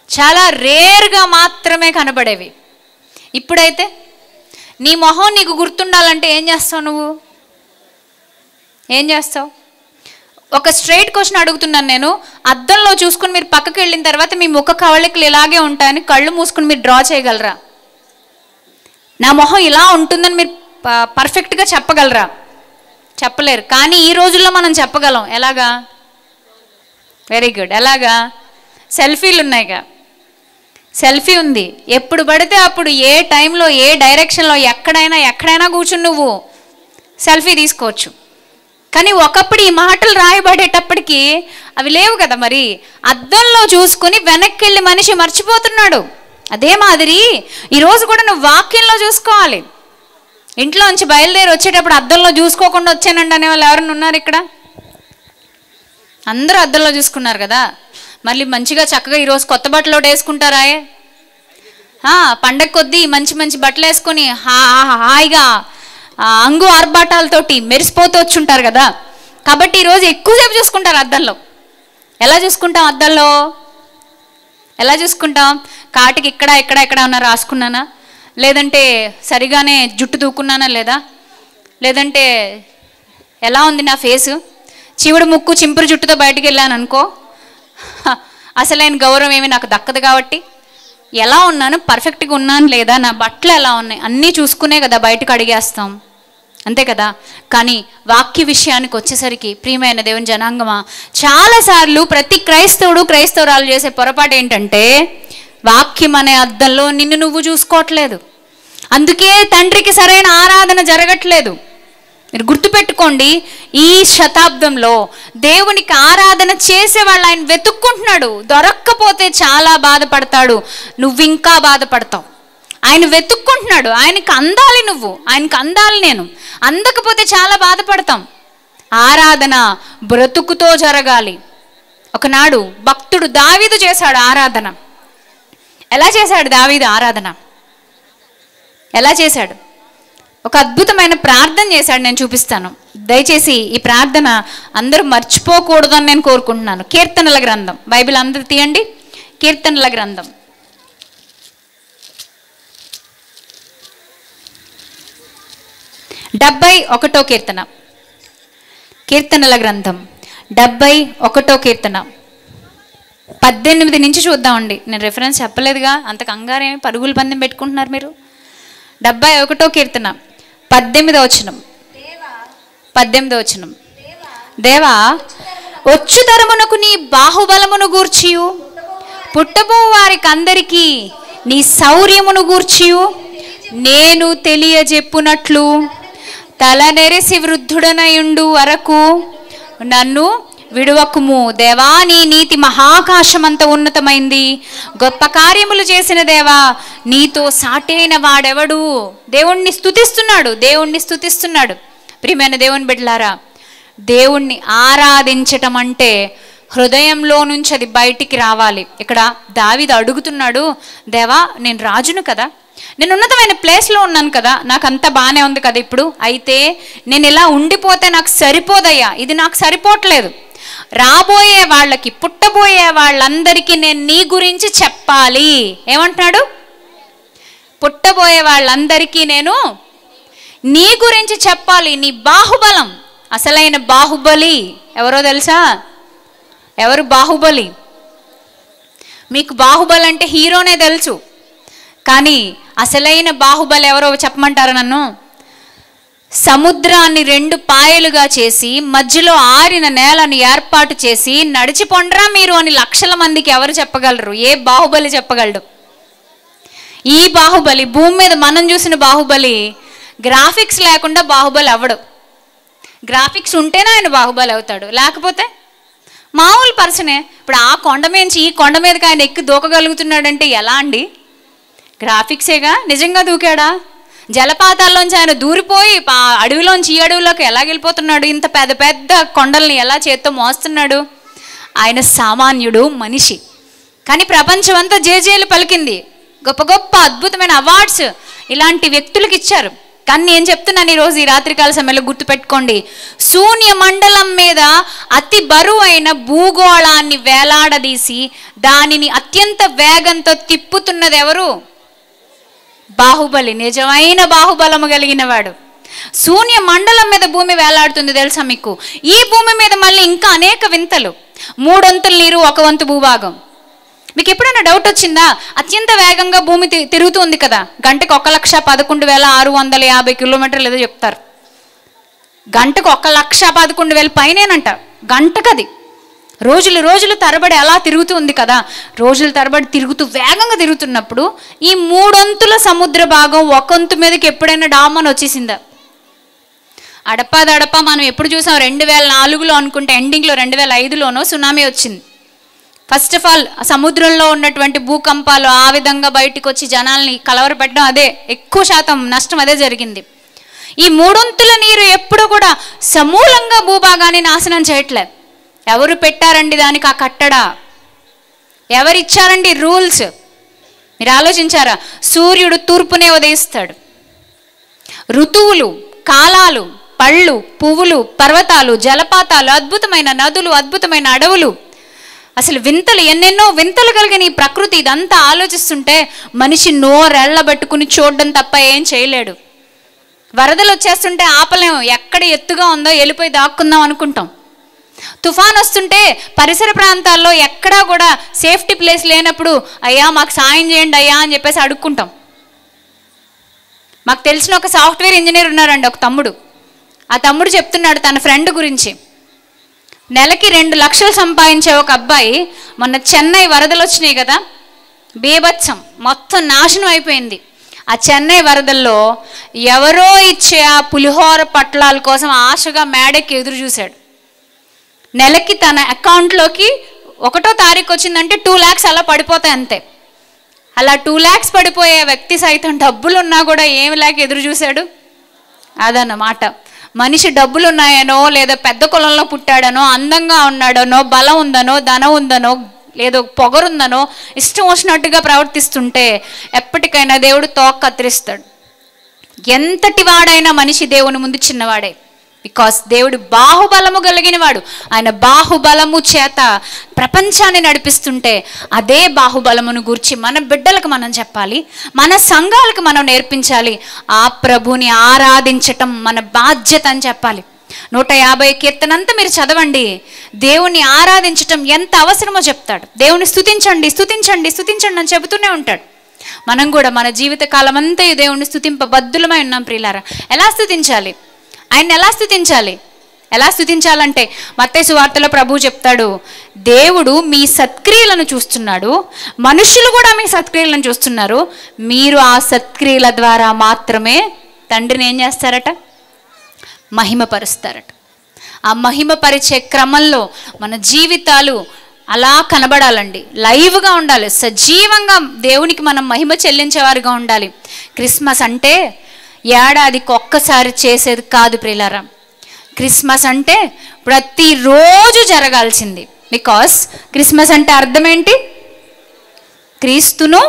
చాలా రేర్గా మాత్రమే కనబడేవి. ఇప్పుడైతే నీ మొహం నీకు గుర్తుండాలంటే ఏం చేస్తావు? నువ్వు ఏం చేస్తావు? ఒక స్ట్రైట్ క్వశ్చన్ అడుగుతున్నాను నేను. అద్దంలో చూసుకుని మీరు పక్కకి వెళ్ళిన తర్వాత మీ ముఖ కవళికలు ఇలాగే ఉంటాయని కళ్ళు మూసుకుని మీరు డ్రా చేయగలరా? నా మొహం ఇలా ఉంటుందని మీరు పర్ఫెక్ట్గా చెప్పగలరా? చెప్పలేరు. కానీ ఈ రోజుల్లో మనం చెప్పగలం. ఎలాగా? Very good. ఎలాగా? సెల్ఫీలు ఉన్నాయిగా. సెల్ఫీ ఉంది. ఎప్పుడు పడితే అప్పుడు, ఏ టైంలో, ఏ డైరెక్షన్లో, ఎక్కడైనా కూర్చుని నువ్వు సెల్ఫీ తీసుకోవచ్చు. కానీ ఒకప్పుడు ఈ మాటలు రాయబడేటప్పటికి అవి లేవు కదా. మరి అద్దంలో చూసుకుని వెనక్కి వెళ్ళి మనిషి మర్చిపోతున్నాడు. అదే మాదిరి ఈరోజు కూడా నువ్వు వాక్యంలో చూసుకోవాలి. ఇంట్లోంచి బయలుదేరి వచ్చేటప్పుడు అద్దంలో చూసుకోకుండా వచ్చానండి అనే వాళ్ళు ఎవరైనా ఉన్నారు ఇక్కడ? అందరూ అద్దంలో చూసుకున్నారు కదా. మళ్ళీ మంచిగా చక్కగా ఈరోజు కొత్త బట్టలు వేసుకుంటారా? పండగ కొద్దీ మంచి మంచి బట్టలు వేసుకొని హాయిగా అంగు ఆర్భాటాలతోటి మెరిసిపోతూ వచ్చుంటారు కదా. కాబట్టి ఈరోజు ఎక్కువసేపు చూసుకుంటారు అద్దంలో. ఎలా చూసుకుంటాం? అద్దంలో ఎలా చూసుకుంటాం? కాటికి ఇక్కడ ఉన్నా రాసుకున్నానా, లేదంటే సరిగానే జుట్టు దూకున్నానా లేదా, లేదంటే ఎలా ఉంది నా ఫేసు, చివుడు ముక్కు చింపురు జుట్టుతో బయటికి వెళ్ళాను అనుకో, అసలైన గౌరవం ఏమి నాకు దక్కదు. కాబట్టి ఎలా ఉన్నాను, పర్ఫెక్ట్గా ఉన్నాను లేదా, నా బట్టలు ఎలా ఉన్నాయి అన్నీ చూసుకునే కదా బయటకు అడిగేస్తాం, అంతే కదా. కానీ వాక్య విషయానికి వచ్చేసరికి ప్రియమైన దేవుని జనాంగమా, చాలాసార్లు ప్రతి క్రైస్తవురాలు చేసే పొరపాటు ఏంటంటే, వాక్యం అనే అద్దంలో నిన్ను నువ్వు చూసుకోవట్లేదు. అందుకే తండ్రికి సరైన ఆరాధన జరగట్లేదు. మీరు గుర్తుపెట్టుకోండి, ఈ శతాబ్దంలో దేవునికి ఆరాధన చేసేవాళ్ళు ఆయన వెతుక్కుంటున్నాడు. దొరక్కపోతే చాలా బాధపడతాడు, నువ్వు ఇంకా బాధపడతావు. ఆయన వెతుక్కుంటున్నాడు, ఆయనకు అందాలి నువ్వు, ఆయనకు అందాలి నేను. అందకపోతే చాలా బాధపడతాం. ఆరాధన బ్రతుకుతో జరగాలి. ఒకనాడు భక్తుడు దావీదు చేశాడు ఆరాధన. ఎలా చేశాడు దావీదు ఆరాధన? ఎలా చేశాడు? ఒక అద్భుతమైన ప్రార్థన చేశాడు. నేను చూపిస్తాను. దయచేసి ఈ ప్రార్థన అందరూ మర్చిపోకూడదని నేను కోరుకుంటున్నాను. కీర్తనల గ్రంథం, బైబిల్ అందరూ తీయండి. కీర్తనల గ్రంథం 71వ కీర్తన. కీర్తనల గ్రంథం 71వ కీర్తన 18 నుంచి చూద్దామండి. నేను రెఫరెన్స్ చెప్పలేదుగా, అంత కంగారేమి పరుగులు పందెం పెట్టుకుంటున్నారు మీరు. 71వ కీర్తన 18వ వచనం. దేవా, వచ్చు తరమునకు నీ బాహుబలమును గూర్చియు, పుట్టబో వారికందరికీ నీ శౌర్యమును గూర్చియు నేను తెలియజెప్పునట్లు తలనెరిసి వృద్ధుడనయుండు వరకు నన్ను విడువకుము. దేవా, నీ నీతి మహాకాశమంత ఉన్నతమైంది. గొప్ప కార్యములు చేసిన దేవా, నీతో సాటైన వాడెవడు? దేవుణ్ణి స్తుతిస్తున్నాడు. ప్రియమైన దేవుని బిడ్డలారా, దేవుణ్ణి ఆరాధించటం అంటే హృదయంలో నుంచి అది బయటికి రావాలి. ఇక్కడ దావీదు అడుగుతున్నాడు, దేవా, నేను రాజును కదా, నేను ఉన్నతమైన ప్లేస్లో ఉన్నాను కదా, నాకు అంతా బాగానే ఉంది కదా. ఇప్పుడు అయితే నేను ఇలా ఉండిపోతే నాకు సరిపోదయ్యా, ఇది నాకు సరిపోవట్లేదు. రాబోయే వాళ్ళకి, పుట్టబోయే వాళ్ళందరికీ నేను నీ గురించి చెప్పాలి. ఏమంటున్నాడు? పుట్టబోయే వాళ్ళందరికీ నేను నీ గురించి చెప్పాలి. నీ బాహుబలం, అసలైన బాహుబలి ఎవరో తెలుసా? ఎవరు బాహుబలి? మీకు బాహుబలి అంటే హీరోనే తెలుసు, కానీ అసలైన బాహుబలి ఎవరో చెప్పమంటారా నన్ను? సముద్రాన్ని 2 పాయలుగా చేసి మధ్యలో ఆరిన నేలను ఏర్పాటు చేసి నడిచిపోండ్రా మీరు అని లక్షల మందికి ఎవరు చెప్పగలరు? ఏ బాహుబలి చెప్పగలడు? ఈ బాహుబలి, భూమి మీద మనం చూసిన బాహుబలి గ్రాఫిక్స్ లేకుండా బాహుబలి అవ్వడు. గ్రాఫిక్స్ ఉంటేనే ఆయన బాహుబలి అవుతాడు, లేకపోతే మామూలు పర్సనే. ఇప్పుడు ఆ కొండ మీద ఈ కొండ మీదకి ఆయన ఎక్కి దూకగలుగుతున్నాడంటే ఎలా అండి? గ్రాఫిక్సేగా. నిజంగా దూకాడా? జలపాతాల్లోంచి ఆయన దూరిపోయి అడవిలోంచి ఈ అడవిలోకి ఎలా వెళ్ళిపోతున్నాడు? ఇంత పెద్ద పెద్ద కొండల్ని ఎలా చేత్తో మోస్తున్నాడు? ఆయన సామాన్యుడు, మనిషి. కానీ ప్రపంచం అంతా జేజేలు పలికింది. గొప్ప గొప్ప అద్భుతమైన అవార్డ్స్ ఇలాంటి వ్యక్తులకు ఇచ్చారు. కానీ నేను చెప్తున్నాను ఈరోజు ఈ రాత్రికాల సమయంలో గుర్తుపెట్టుకోండి, శూన్య మండలం మీద అతి బరువైన భూగోళాన్ని వేలాడదీసి దానిని అత్యంత వేగంతో తిప్పుతున్నది ఎవరు? బాహుబలి. నిజమైన బాహుబలము కలిగిన వాడు. శూన్య మండలం మీద భూమి వేలాడుతుంది తెలుసా మీకు? ఈ భూమి మీద మళ్ళీ ఇంకా అనేక వింతలు. 3 వంతుల నీరు, 1 వంతు భూభాగం. మీకు ఎప్పుడైనా డౌట్ వచ్చిందా? అత్యంత వేగంగా భూమి తిరుగుతూ ఉంది కదా, గంటకు 1,11,650 కిలోమీటర్లు ఏదో చెప్తారు. గంటకు 1,11,000 పైనేనంట గంటకది. రోజులు రోజులు తరబడి అలా తిరుగుతూ ఉంది కదా. రోజుల తరబడి తిరుగుతూ వేగంగా తిరుగుతున్నప్పుడు ఈ 3 వంతుల సముద్ర భాగం 1 వంతు మీదకి ఎప్పుడైనా డామని వచ్చేసిందా? అడపా మనం ఎప్పుడు చూసాం? 2004లో అనుకుంటే, ఎండింగ్లో 2005లోనో సునామీ వచ్చింది. ఫస్ట్ ఆఫ్ ఆల్ సముద్రంలో ఉన్నటువంటి భూకంపాలు ఆ విధంగా బయటకు వచ్చి జనాల్ని కలవరపెట్టడం, అదే ఎక్కువ శాతం నష్టం అదే జరిగింది. ఈ 3 వంతుల నీరు ఎప్పుడు కూడా సమూలంగా భూభాగాన్ని నాశనం చేయట్లే. ఎవరు పెట్టారండి దానికి ఆ కట్టడా? ఎవరిచ్చారండి రూల్స్? మీరు ఆలోచించారా? సూర్యుడు తూర్పునే ఉదయిస్తాడు. ఋతువులు, కాలాలు, పళ్ళు, పువ్వులు, పర్వతాలు, జలపాతాలు, అద్భుతమైన నదులు, అద్భుతమైన అడవులు, అసలు వింతలు, ఎన్నెన్నో వింతలు కలిగిన ఈ ప్రకృతి, ఇదంతా ఆలోచిస్తుంటే మనిషి నోరెళ్ళబట్టుకుని చూడడం తప్ప ఏం చేయలేడు. వరదలు వచ్చేస్తుంటే ఆపలేము, ఎక్కడ ఎత్తుగా ఉందో వెళ్ళిపోయి దాక్కుందాం అనుకుంటాం. తుఫాన్ వస్తుంటే పరిసర ప్రాంతాల్లో ఎక్కడా కూడా సేఫ్టీ ప్లేస్ లేనప్పుడు అయ్యా మాకు సాయం చేయండి అయ్యా అని చెప్పేసి అడుక్కుంటాం. మాకు తెలిసిన ఒక సాఫ్ట్వేర్ ఇంజనీర్ ఉన్నారండి, ఒక తమ్ముడు. ఆ తమ్ముడు చెప్తున్నాడు తన ఫ్రెండ్ గురించి. నెలకి 2 లక్షలు సంపాదించే ఒక అబ్బాయి మొన్న చెన్నై వరదలు వచ్చినాయి కదా, బీభత్సం, మొత్తం నాశనం అయిపోయింది. ఆ చెన్నై వరదల్లో ఎవరో ఇచ్చే ఆ పులిహోర పట్లాల కోసం ఆశగా మేడకి ఎదురు చూశాడు. నెలకి తన అకౌంట్లోకి 1వ తారీఖు వచ్చిందంటే 2 lakhs అలా పడిపోతాయి అంతే. అలా 2 lakhs పడిపోయే వ్యక్తి సైతం డబ్బులున్నా కూడా ఏమి లేక ఎదురు చూశాడు. అదన్నమాట. మనిషి డబ్బులు ఉన్నాయనో, లేదా పెద్ద కులంలో పుట్టాడనో, అందంగా ఉన్నాడనో, బలం ఉందనో, ధనం ఉందనో, లేదో పొగరుందనో ఇష్టం వచ్చినట్టుగా ప్రవర్తిస్తుంటే ఎప్పటికైనా దేవుడు తోక కత్తిరిస్తాడు. ఎంతటి వాడైనా మనిషి దేవుని ముందు చిన్నవాడే. బికాస్ దేవుడు బాహుబలము కలిగిన వాడు. ఆయన బాహుబలము చేత ప్రపంచాన్ని నడిపిస్తుంటే అదే బాహుబలమును గురించి మన బిడ్డలకు మనం చెప్పాలి, మన సంఘాలకు మనం నేర్పించాలి. ఆ ప్రభుని ఆరాధించటం మన బాధ్యత అని చెప్పాలి. 150 కీర్తనంతా మీరు చదవండి. దేవుని ఆరాధించటం ఎంత అవసరమో చెప్తాడు. దేవుని స్తుతించండి, స్తుతించండి, స్తుతించండి అని చెబుతూనే ఉంటాడు. మనం కూడా మన జీవిత కాలం అంతా ఈ దేవుని స్తుతింపబద్ధులమై ఉన్నాం ప్రియులారా. ఎలా స్తుతించాలి? ఆయన ఎలా స్తుతించాలి? ఎలా స్తుతించాలంటే మత్తయి సువార్తలో ప్రభువు చెప్తాడు, దేవుడు మీ సత్క్రియలను చూస్తున్నాడు, మనుషులు కూడా మీ సత్క్రియలను చూస్తున్నారు. మీరు ఆ సత్క్రియల ద్వారా మాత్రమే తండ్రిని ఏం చేస్తారట? మహిమపరుస్తారట. ఆ మహిమపరిచే క్రమంలో మన జీవితాలు అలా కనబడాలండి, లైవ్గా ఉండాలి, సజీవంగా దేవునికి మనం మహిమ చెల్లించేవారుగా ఉండాలి. క్రిస్మస్ అంటే ఏడాదికి ఒక్కసారి చేసేది కాదు ప్రియులారా. క్రిస్మస్ అంటే ప్రతిరోజు జరగాల్సింది. బికాస్ క్రిస్మస్ అంటే అర్థం ఏంటి? క్రీస్తును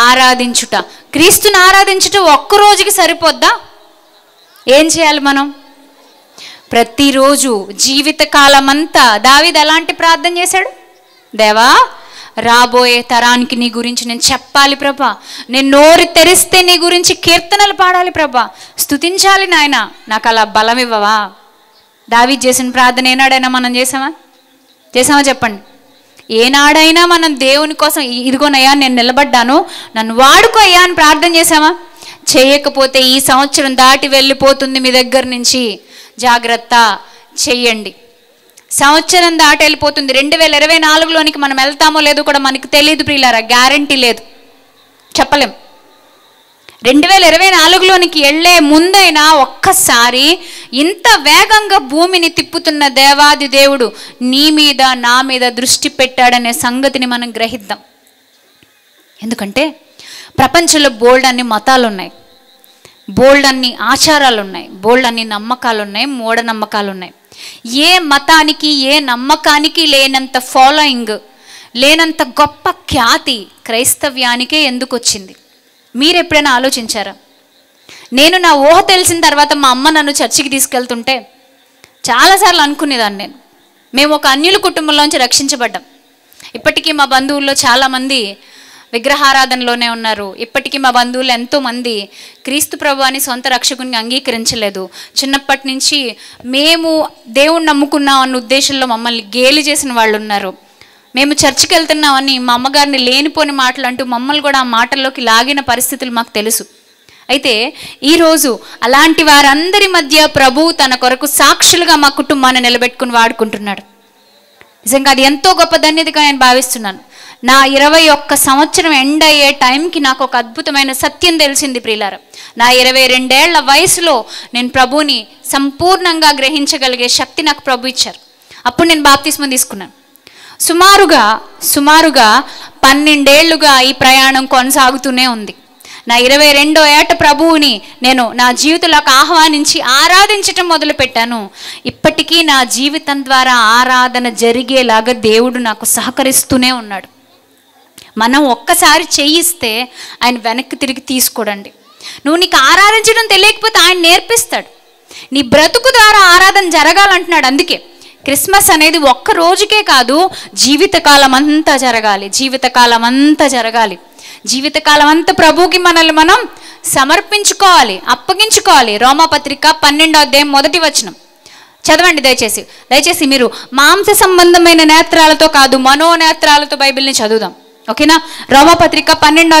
ఆరాధించుట. క్రీస్తును ఆరాధించుట ఒక్కరోజుకి సరిపోద్దా? ఏం చేయాలి మనం? ప్రతిరోజు జీవితకాలం అంతా. దావీదు ఎలాంటి ప్రార్థన చేశాడు? దేవా, రాబోయే తరానికి నీ గురించి నేను చెప్పాలి ప్రభా, నేను నోరు తెరిస్తే నీ గురించి కీర్తనలు పాడాలి ప్రభా, స్తుతించాలి నాయన, నాకు అలా బలం ఇవ్వవా? దావీదు చేసిన ప్రార్థన ఏనాడైనా మనం చేసామా? చెప్పండి. ఏనాడైనా మనం దేవుని కోసం ఇదిగోనయ్యా నేను నిలబడ్డాను, నన్ను వాడుకో అయ్యా అని ప్రార్థన చేసామా? చేయకపోతే ఈ సంవత్సరం దాటి వెళ్ళిపోతుంది మీ దగ్గర నుంచి, జాగ్రత్త చెయ్యండి. సంవత్సరం దాటి వెళ్ళిపోతుంది. 2024లోనికి మనం వెళ్తామో లేదో కూడా మనకు తెలియదు ప్రియులారా, గ్యారంటీ లేదు, చెప్పలేం. 2024లోనికి వెళ్ళే ముందైనా ఒక్కసారి ఇంత వేగంగా భూమిని తిప్పుతున్న దేవాది దేవుడు నీ మీద నా మీద దృష్టి పెట్టాడనే సంగతిని మనం గ్రహిద్దాం. ఎందుకంటే ప్రపంచంలో బోల్డ్ అన్ని మతాలు ఉన్నాయి, బోల్డ్ అన్ని ఆచారాలు ఉన్నాయి, బోల్డ్ అన్ని నమ్మకాలు ఉన్నాయి, మూఢనమ్మకాలు ఉన్నాయి. ఏ మతానికి ఏ నమ్మకానికి లేనంత ఫాలోయింగ్, లేనంత గొప్ప ఖ్యాతి క్రైస్తవ్యానికే ఎందుకు వచ్చింది? మీరు ఎప్పుడైనా ఆలోచించారా? నేను నా ఊహ తెలిసిన తర్వాత మా అమ్మ నన్ను చర్చికి తీసుకెళ్తుంటే చాలాసార్లు అనుకునేదాన్ని, మేము ఒక అన్యుల కుటుంబంలోంచి రక్షించబడ్డాం. ఇప్పటికీ మా బంధువుల్లో చాలామంది విగ్రహారాధనలోనే ఉన్నారు. ఇప్పటికీ మా బంధువులు ఎంతోమంది క్రీస్తు ప్రభువుని సొంత రక్షకుని అంగీకరించలేదు. చిన్నప్పటి నుంచి మేము దేవుణ్ణి నమ్ముకున్నాం అన్న ఉద్దేశంలో మమ్మల్ని గేలి చేసిన వాళ్ళు ఉన్నారు. మేము చర్చికి వెళ్తున్నామని మా అమ్మగారిని లేనిపోని మాటలు అంటూ మమ్మల్ని కూడా ఆ మాటల్లోకి లాగిన పరిస్థితులు మాకు తెలుసు. అయితే ఈరోజు అలాంటి వారందరి మధ్య ప్రభువు తన కొరకు సాక్షులుగా మా కుటుంబాన్ని నిలబెట్టుకుని వాడుకుంటున్నాడు. నిజంగా అది ఎంతో గొప్ప ధన్యతగా నేను భావిస్తున్నాను. నా 21 సంవత్సరం ఎండ్ అయ్యే టైంకి నాకు ఒక అద్భుతమైన సత్యం తెలిసింది ప్రియులారా. నా 22 ఏళ్ల వయసులో నేను ప్రభువుని సంపూర్ణంగా గ్రహించగలిగే శక్తి నాకు ప్రభు ఇచ్చారు. అప్పుడు నేను బాప్తిస్మం తీసుకున్నాను. సుమారుగా 12 ఏళ్లుగా ఈ ప్రయాణం కొనసాగుతూనే ఉంది. నా 22వ ఏట ప్రభువుని నేను నా జీవితంలోకి ఆహ్వానించి ఆరాధించటం మొదలుపెట్టాను. ఇప్పటికీ నా జీవితం ద్వారా ఆరాధన జరిగేలాగా దేవుడు నాకు సహకరిస్తూనే ఉన్నాడు. మనం ఒక్కసారి చేయిస్తే ఆయన వెనక్కి తిరిగి తీసుకోడండి. నువ్వు నీకు ఆరాధించడం తెలియకపోతే ఆయన నేర్పిస్తాడు. నీ బ్రతుకు ద్వారా ఆరాధన జరగాలంటున్నాడు. అందుకే క్రిస్మస్ అనేది ఒక్క రోజుకే కాదు, జీవితకాలం అంతా జరగాలి. జీవితకాలం అంతా ప్రభువుకి మనల్ని మనం సమర్పించుకోవాలి, అప్పగించుకోవాలి. రోమాపత్రిక 12వ అధ్యాయం 1వ వచనం చదవండి దయచేసి. మీరు మాంస సంబంధమైన నేత్రాలతో కాదు, మనోనేత్రాలతో బైబిల్ని చదువుదాం. ఓకేనా? రోమాపత్రిక 12వ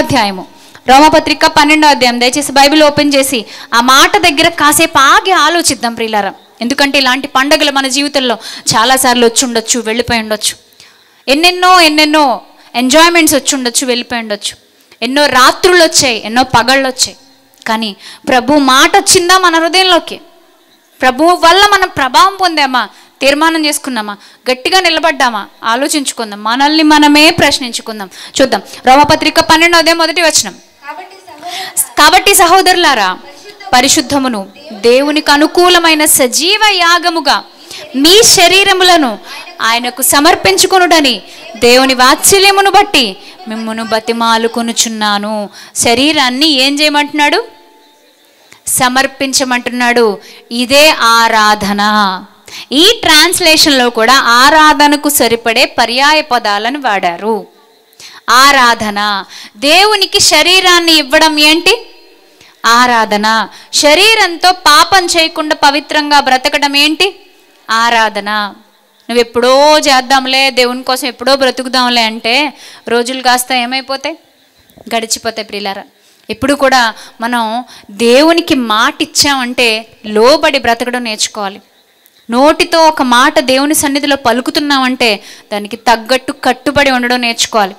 అధ్యాయం దయచేసి బైబిల్ ఓపెన్ చేసి ఆ మాట దగ్గర కాసేపు ఆగి ఆలోచిద్దాం ప్రియులారా. ఎందుకంటే ఇలాంటి పండుగలు మన జీవితంలో చాలాసార్లు వచ్చి ఉండొచ్చు, వెళ్ళిపోయి ఉండొచ్చు. ఎన్నెన్నో ఎంజాయ్మెంట్స్ వచ్చి ఉండొచ్చు, వెళ్ళిపోయి ఉండొచ్చు. ఎన్నో రాత్రులు వచ్చాయి, ఎన్నో పగళ్ళు వచ్చాయి. కానీ ప్రభు మాట వచ్చిందా మన హృదయంలోకి? ప్రభు వల్ల మనం ప్రభావం పొందామా? తీర్మానం చేసుకున్నామా? గట్టిగా నిలబడ్డామా? ఆలోచించుకుందాం, మనల్ని మనమే ప్రశ్నించుకుందాం. చూద్దాం రోమాపత్రిక 12వ అధ్యాయం 1వ వచనం. కాబట్టి సహోదరులారా, పరిశుద్ధమును దేవునికి అనుకూలమైన సజీవ యాగముగా మీ శరీరములను ఆయనకు సమర్పించుకొనుడని దేవుని వాత్సల్యమును బట్టి మిమ్మును బతిమాలుకొనుచున్నాను. శరీరాన్ని ఏం చేయమంటున్నాడు? సమర్పించమంటున్నాడు. ఇదే ఆరాధన. ఈ ట్రాన్స్లేషన్లో కూడా ఆరాధనకు సరిపడే పర్యాయ పదాలను వాడారు. ఆరాధన, దేవునికి శరీరాన్ని ఇవ్వడం ఏంటి? ఆరాధన. శరీరంతో పాపం చేయకుండా పవిత్రంగా బ్రతకడం ఏంటి? ఆరాధన. నువ్వు ఎప్పుడో చేద్దాంలే, దేవుని కోసం ఎప్పుడో బ్రతుకుదాంలే అంటే రోజులు కాస్త ఏమైపోతాయి? గడిచిపోతాయి ప్రియులారా. ఎప్పుడు కూడా మనం దేవునికి మాట ఇచ్చామంటే లోబడి బ్రతకడం నేర్చుకోవాలి. నోటితో ఒక మాట దేవుని సన్నిధిలో పలుకుతున్నామంటే దానికి తగ్గట్టు కట్టుబడి ఉండడం నేర్చుకోవాలి.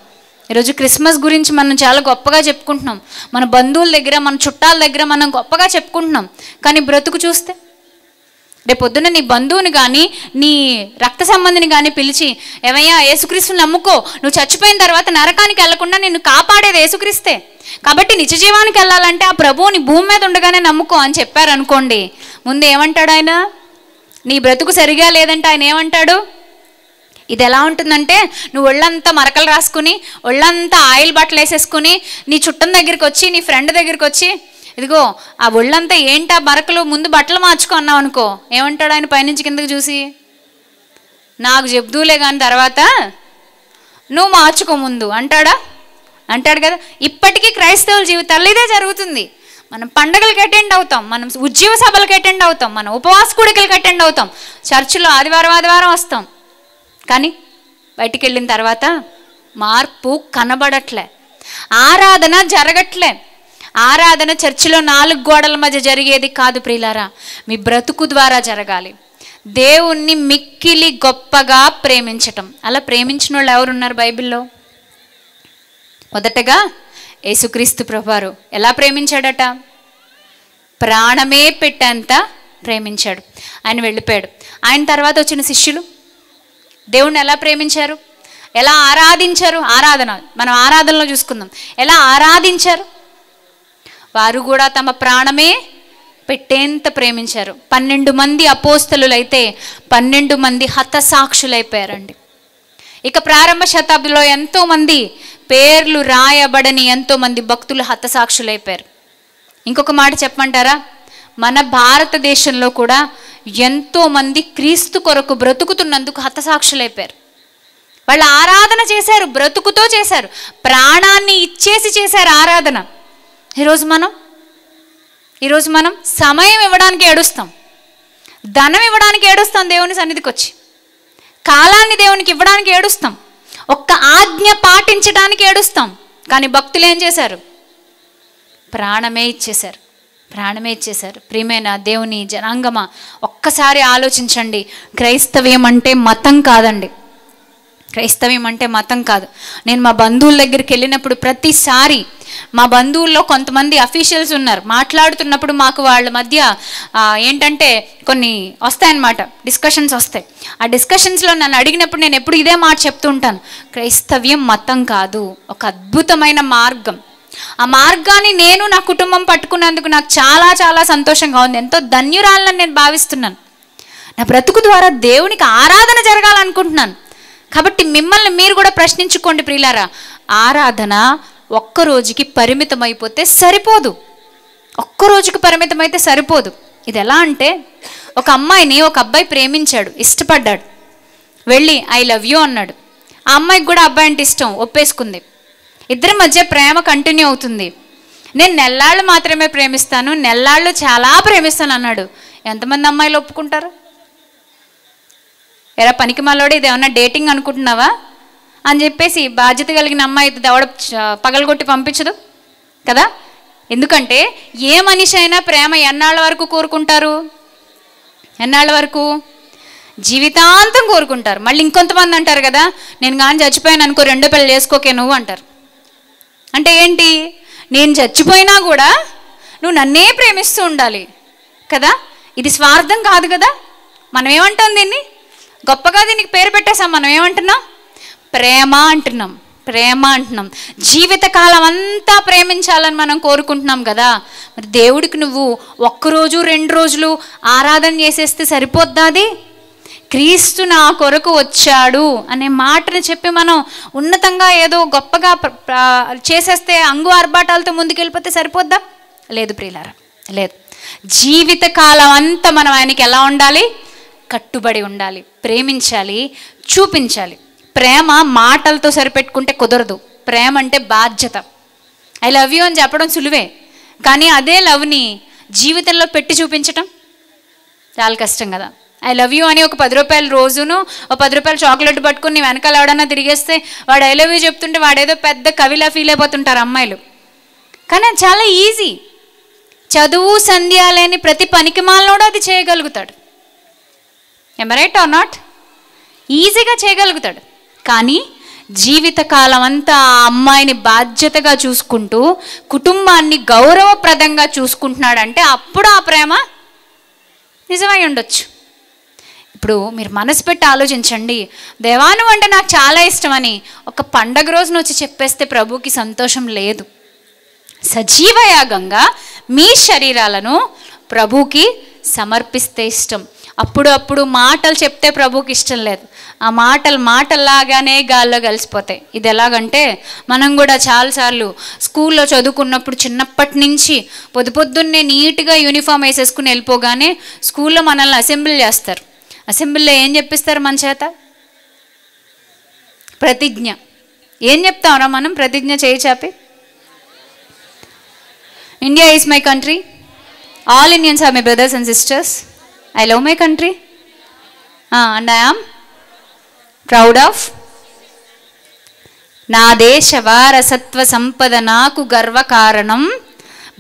ఈరోజు క్రిస్మస్ గురించి మనం చాలా గొప్పగా చెప్పుకుంటున్నాం. మన బంధువుల దగ్గర, మన చుట్టాల దగ్గర మనం గొప్పగా చెప్పుకుంటున్నాం. కానీ బ్రతుకు చూస్తే, రేపొద్దున నీ బంధువుని కానీ నీ రక్త సంబంధిని కానీ పిలిచి, ఏమయ్యా యేసుక్రీస్తుని నమ్ముకో, నువ్వు చచ్చిపోయిన తర్వాత నరకానికి వెళ్లకుండా నిన్ను కాపాడేది యేసుక్రీస్తే, కాబట్టి నిజ జీవానికి వెళ్ళాలంటే ఆ ప్రభువుని భూమి మీద ఉండగానే నమ్ముకో అని చెప్పారనుకోండి, ముందు ఏమంటాడు ఆయన? నీ బ్రతుకు సరిగా లేదంటే ఆయన ఏమంటాడు? ఇది ఎలా ఉంటుందంటే, నువ్వు ఒళ్ళంతా మరకలు రాసుకుని, ఒళ్ళంతా ఆయిల్ బట్టలు వేసేసుకుని, నీ చుట్టం దగ్గరికి వచ్చి, నీ ఫ్రెండ్ దగ్గరికి వచ్చి, ఇదిగో ఆ ఒళ్ళంతా ఏంటా మరకలు, ముందు బట్టలు మార్చుకో అన్నావు అనుకో, ఏమంటాడు ఆయన పైనుంచి కిందకి చూసి? నాకు చెప్దూలే కానీ తర్వాత నువ్వు మార్చుకో ముందు అంటాడా? అంటాడు కదా. ఇప్పటికీ క్రైస్తవుల జీవితాల్లో ఇదే జరుగుతుంది. మనం పండుగలకు అటెండ్ అవుతాం, మనం ఉజ్జీవ సభలకు అటెండ్ అవుతాం, మనం ఉపవాస కూడికలకు అటెండ్ అవుతాం, చర్చిలో ఆదివారం వస్తాం. కానీ బయటికి వెళ్ళిన తర్వాత మార్పు కనబడట్లే, ఆరాధన జరగట్లే. ఆరాధన చర్చిలో 4 గోడల మధ్య జరిగేది కాదు ప్రియులారా, మీ బ్రతుకు ద్వారా జరగాలి. దేవుణ్ణి మిక్కిలి గొప్పగా ప్రేమించటం. అలా ప్రేమించిన వాళ్ళు ఎవరున్నారు బైబిల్లో? మొదటగా యేసుక్రీస్తు ప్రభువారు ఎలా ప్రేమించాడట? ప్రాణమే పెట్టేంత ప్రేమించాడు. ఆయన వెళ్ళిపోయాడు. ఆయన తర్వాత వచ్చిన శిష్యులు దేవుణ్ణి ఎలా ప్రేమించారు, ఎలా ఆరాధించారు? ఆరాధన మనం ఆరాధనలో చూసుకుందాం. ఎలా ఆరాధించారు? వారు కూడా తమ ప్రాణమే పెట్టేంత ప్రేమించారు. 12 మంది అపోస్తలులైతే 12 మంది హతసాక్షులైపోయారండి. ఇక ప్రారంభ శతాబ్దిలో ఎంతోమంది పేర్లు రాయబడని ఎంతోమంది భక్తులు హతసాక్షులైపోయారు. ఇంకొక మాట చెప్పమంటారా? మన భారతదేశంలో కూడా ఎంతోమంది క్రీస్తు కొరకు బ్రతుకుతున్నందుకు హతసాక్షులైపోయారు. వాళ్ళు ఆరాధన చేశారు, బ్రతుకుతో చేశారు, ప్రాణాన్ని ఇచ్చేసి చేశారు ఆరాధన. ఈరోజు మనం సమయం ఇవ్వడానికి ఏడుస్తాం, ధనం ఇవ్వడానికి ఏడుస్తాం, దేవుని సన్నిధికి వచ్చి కాలాన్ని దేవునికి ఇవ్వడానికి ఏడుస్తాం, ఒక్క ఆజ్ఞ పాటించడానికి ఏడుస్తాం. కానీ భక్తులు ఏం చేశారు? ప్రాణమే ఇచ్చేశారు, ప్రాణమే ఇచ్చేశారు. ప్రియమైన దేవుని జనాంగమా, ఒక్కసారి ఆలోచించండి. క్రైస్తవ్యం అంటే మతం కాదండి. క్రైస్తవ్యం అంటే మతం కాదు. నేను మా బంధువుల దగ్గరికి వెళ్ళినప్పుడు ప్రతిసారి మా బంధువుల్లో కొంతమంది అఫీషియల్స్ ఉన్నారు. మాట్లాడుతున్నప్పుడు మాకు వాళ్ళ మధ్య ఏంటంటే కొన్ని వస్తాయన్నమాట, డిస్కషన్స్ వస్తాయి. ఆ డిస్కషన్స్లో నన్ను అడిగినప్పుడు నేను ఎప్పుడు ఇదే మాట చెప్తూ ఉంటాను. క్రైస్తవ్యం మతం కాదు, ఒక అద్భుతమైన మార్గం. ఆ మార్గాన్ని నేను నా కుటుంబం పట్టుకున్నందుకు నాకు చాలా చాలా సంతోషంగా ఉంది. ఎంతో ధన్యురాలని నేను భావిస్తున్నాను. నా బ్రతుకు ద్వారా దేవునికి ఆరాధన జరగాలనుకుంటున్నాను. కాబట్టి మిమ్మల్ని మీరు కూడా ప్రశ్నించుకోండి ప్రియులారా. ఆరాధన ఒక్క రోజుకి పరిమితం అయిపోతే సరిపోదు. ఒక్క రోజుకి పరిమితం అయితే సరిపోదు. ఇది ఎలా అంటే, ఒక అమ్మాయిని ఒక అబ్బాయి ప్రేమించాడు, ఇష్టపడ్డాడు, వెళ్ళి ఐ లవ్ యూ అన్నాడు. ఆ అమ్మాయికి కూడా అబ్బాయి అంటే ఇష్టం, ఒప్పేసుకుంది. ఇద్దరి మధ్య ప్రేమ కంటిన్యూ అవుతుంది. నేను నెల్లాళ్ళు మాత్రమే ప్రేమిస్తాను, నెల్లాళ్ళు చాలా ప్రేమిస్తాను అన్నాడు. ఎంతమంది అమ్మాయిలు ఒప్పుకుంటారు? ఎరా పనికి మాలోడు, ఇది ఏమన్నా డేటింగ్ అనుకుంటున్నావా అని చెప్పేసి బాధ్యత కలిగిన అమ్మాయి దవడ పగలగొట్టి పంపించదు కదా. ఎందుకంటే ఏ మనిషి అయినా ప్రేమ ఎన్నాళ్ళ వరకు కోరుకుంటారు? ఎన్నాళ్ళ వరకు? జీవితాంతం కోరుకుంటారు. మళ్ళీ ఇంకొంతమంది అంటారు కదా, నేను కానీ చచ్చిపోయాను అనుకో, 2 పెళ్ళి చేసుకోకే నువ్వు అంటారు. అంటే ఏంటి? నేను చచ్చిపోయినా కూడా నువ్వు నన్నే ప్రేమిస్తూ ఉండాలి కదా. ఇది స్వార్థం కాదు కదా. మనం ఏమంటాం దీన్ని? గొప్పగా దీనికి పేరు పెట్టేసాం. మనం ఏమంటున్నాం? ప్రేమ అంటున్నాం, ప్రేమ అంటున్నాం. జీవితకాలం అంతా ప్రేమించాలని మనం కోరుకుంటున్నాం కదా. మరి దేవుడికి నువ్వు ఒక్కరోజు 2 రోజులు ఆరాధన చేసేస్తే సరిపోద్దా? అది క్రీస్తు నా కొరకు వచ్చాడు అనే మాటని చెప్పి మనం ఉన్నతంగా ఏదో గొప్పగా చేసేస్తే అంగు ఆర్భాటాలతో ముందుకెళ్ళిపోతే సరిపోద్దా? లేదు ప్రియులారా, లేదు. జీవితకాలం అంతా మనం ఆయనకి ఎలా ఉండాలి? కట్టుబడి ఉండాలి, ప్రేమించాలి, చూపించాలి. ప్రేమ మాటలతో సరిపెట్టుకుంటే కుదరదు. ప్రేమ అంటే బాధ్యత. ఐ లవ్ యూ అని చెప్పడం సులువే, కానీ అదే లవ్ని జీవితంలో పెట్టి చూపించటం చాలా కష్టం కదా. ఐ లవ్ యూ అని ఒక 10 రూపాయలు రోజును ఒక 10 రూపాయలు చాక్లెట్ పట్టుకుని వెనకాల ఎవడన్నా తిరిగేస్తే వాడు ఐ లవ్ యూ చెప్తుంటే వాడేదో పెద్ద కవిలా ఫీల్ అయిపోతుంటారు అమ్మాయిలు. కానీ అది చాలా ఈజీ. చదువు సంధ్య లేని ప్రతి పనికిమాలనోడు అది చేయగలుగుతాడు. am I right or not? ఈజీగా చేయగలుగుతాడు. కానీ జీవితకాలం అంతా ఆ అమ్మాయిని బాధ్యతగా చూసుకుంటూ కుటుంబాన్ని గౌరవప్రదంగా చూసుకుంటున్నాడంటే అప్పుడు ఆ ప్రేమ నిజమై ఉండొచ్చు. ఇప్పుడు మీరు మనసు పెట్టి ఆలోచించండి. దేవాను అంటే నాకు చాలా ఇష్టమని ఒక పండగ రోజున వచ్చి చెప్పేస్తే ప్రభుకి సంతోషం లేదు. సజీవయాగంగా మీ శరీరాలను ప్రభుకి సమర్పిస్తే ఇష్టం. అప్పుడు మాటలు చెప్తే ప్రభుకి ఇష్టం లేదు. ఆ మాటల్లాగానే గాల్లో కలిసిపోతాయి. ఇది ఎలాగంటే, మనం కూడా చాలాసార్లు స్కూల్లో చదువుకున్నప్పుడు చిన్నప్పటి నుంచి పొద్దున్నే నీట్గా యూనిఫామ్ వేసేసుకుని వెళ్ళిపోగానే స్కూల్లో మనల్ని అసెంబ్లీ చేస్తారు. అసెంబ్లీలో ఏం చెప్పిస్తారు మన చేత? ప్రతిజ్ఞ. ఏం చెప్తామరా మనం? ప్రతిజ్ఞ చేయి చాపి, India is my country, all Indians are my brothers and sisters, I love my country and I am proud of. నా దేశ వారసత్వ సంపద నాకు గర్వకారణం.